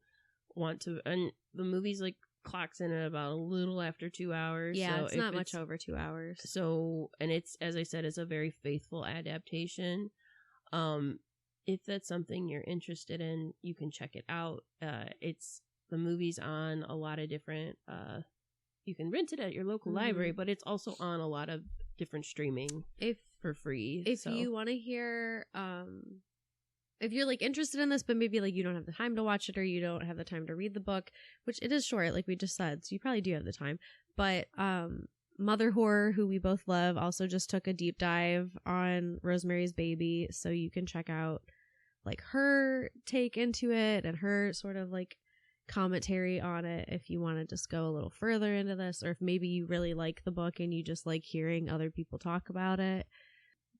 B: want to, and the movie's like clocks in at about a little after 2 hours.
A: Yeah,
B: so
A: it's not much over 2 hours.
B: So, and it's, as I said, it's a very faithful adaptation. If that's something you're interested in, you can check it out. The movie's on a lot of different, you can rent it at your local library, but it's also on a lot of different streaming for free.
A: If you want to hear, if you're like interested in this, but maybe like you don't have the time to watch it, or you don't have the time to read the book, which it is short, like we just said, so you probably do have the time. But Mother Horror, who we both love, also just took a deep dive on Rosemary's Baby, so you can check out like her take into it and her sort of like commentary on it if you want to just go a little further into this, or if maybe you really like the book and you just like hearing other people talk about it.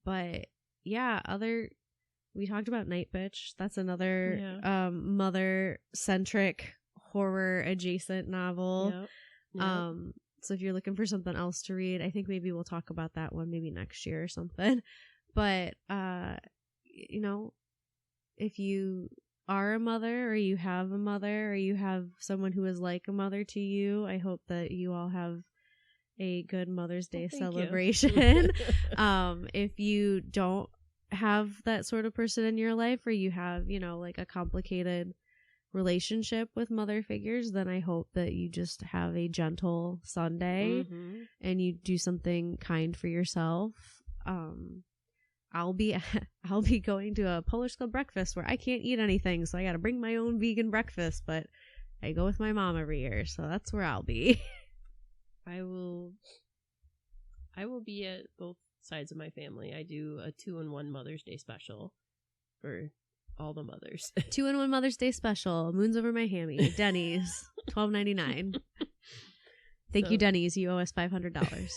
A: But yeah, we talked about Night Bitch. That's another mother centric horror adjacent novel. Yep. So if you're looking for something else to read, I think maybe we'll talk about that one maybe next year or something. But if you are a mother or you have a mother or you have someone who is like a mother to you, I hope that you all have a good Mother's Day celebration. If you don't have that sort of person in your life, or you have, like a complicated relationship with mother figures, then I hope that you just have a gentle Sunday and you do something kind for yourself. I'll be going to a Polish Club breakfast where I can't eat anything, so I got to bring my own vegan breakfast, but I go with my mom every year, so that's where I'll be.
B: I will be at both sides of my family. I do a 2-in-1 Mother's Day special for all the mothers.
A: 2-in-1 Mother's Day special. Moons over my hammy. Denny's. $12.99. Thank you, Denny's. You owe us $500.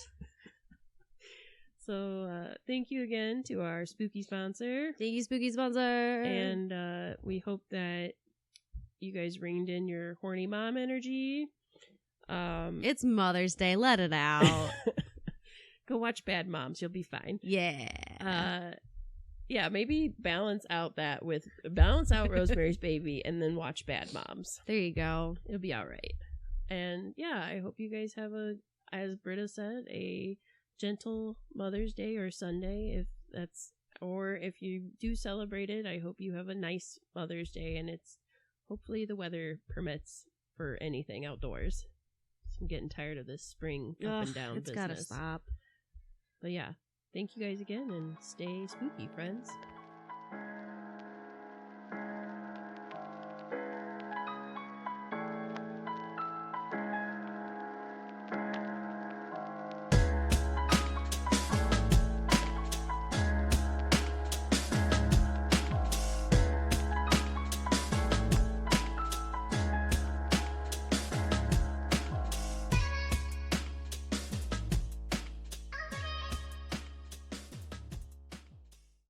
B: So thank you again to our spooky sponsor.
A: Thank you, spooky sponsor.
B: And we hope that you guys reined in your horny mom energy.
A: It's Mother's Day. Let it out.
B: Go watch Bad Moms. You'll be fine.
A: Yeah.
B: Yeah, maybe balance out Rosemary's Baby and then watch Bad Moms.
A: There you go.
B: It'll be all right. And yeah, I hope you guys have as Britta said, a gentle Mother's Day or Sunday, or if you do celebrate it, I hope you have a nice Mother's Day and hopefully the weather permits for anything outdoors. I'm getting tired of this spring up and down
A: it's
B: business.
A: Gotta stop.
B: But yeah, thank you guys again and stay spooky, friends.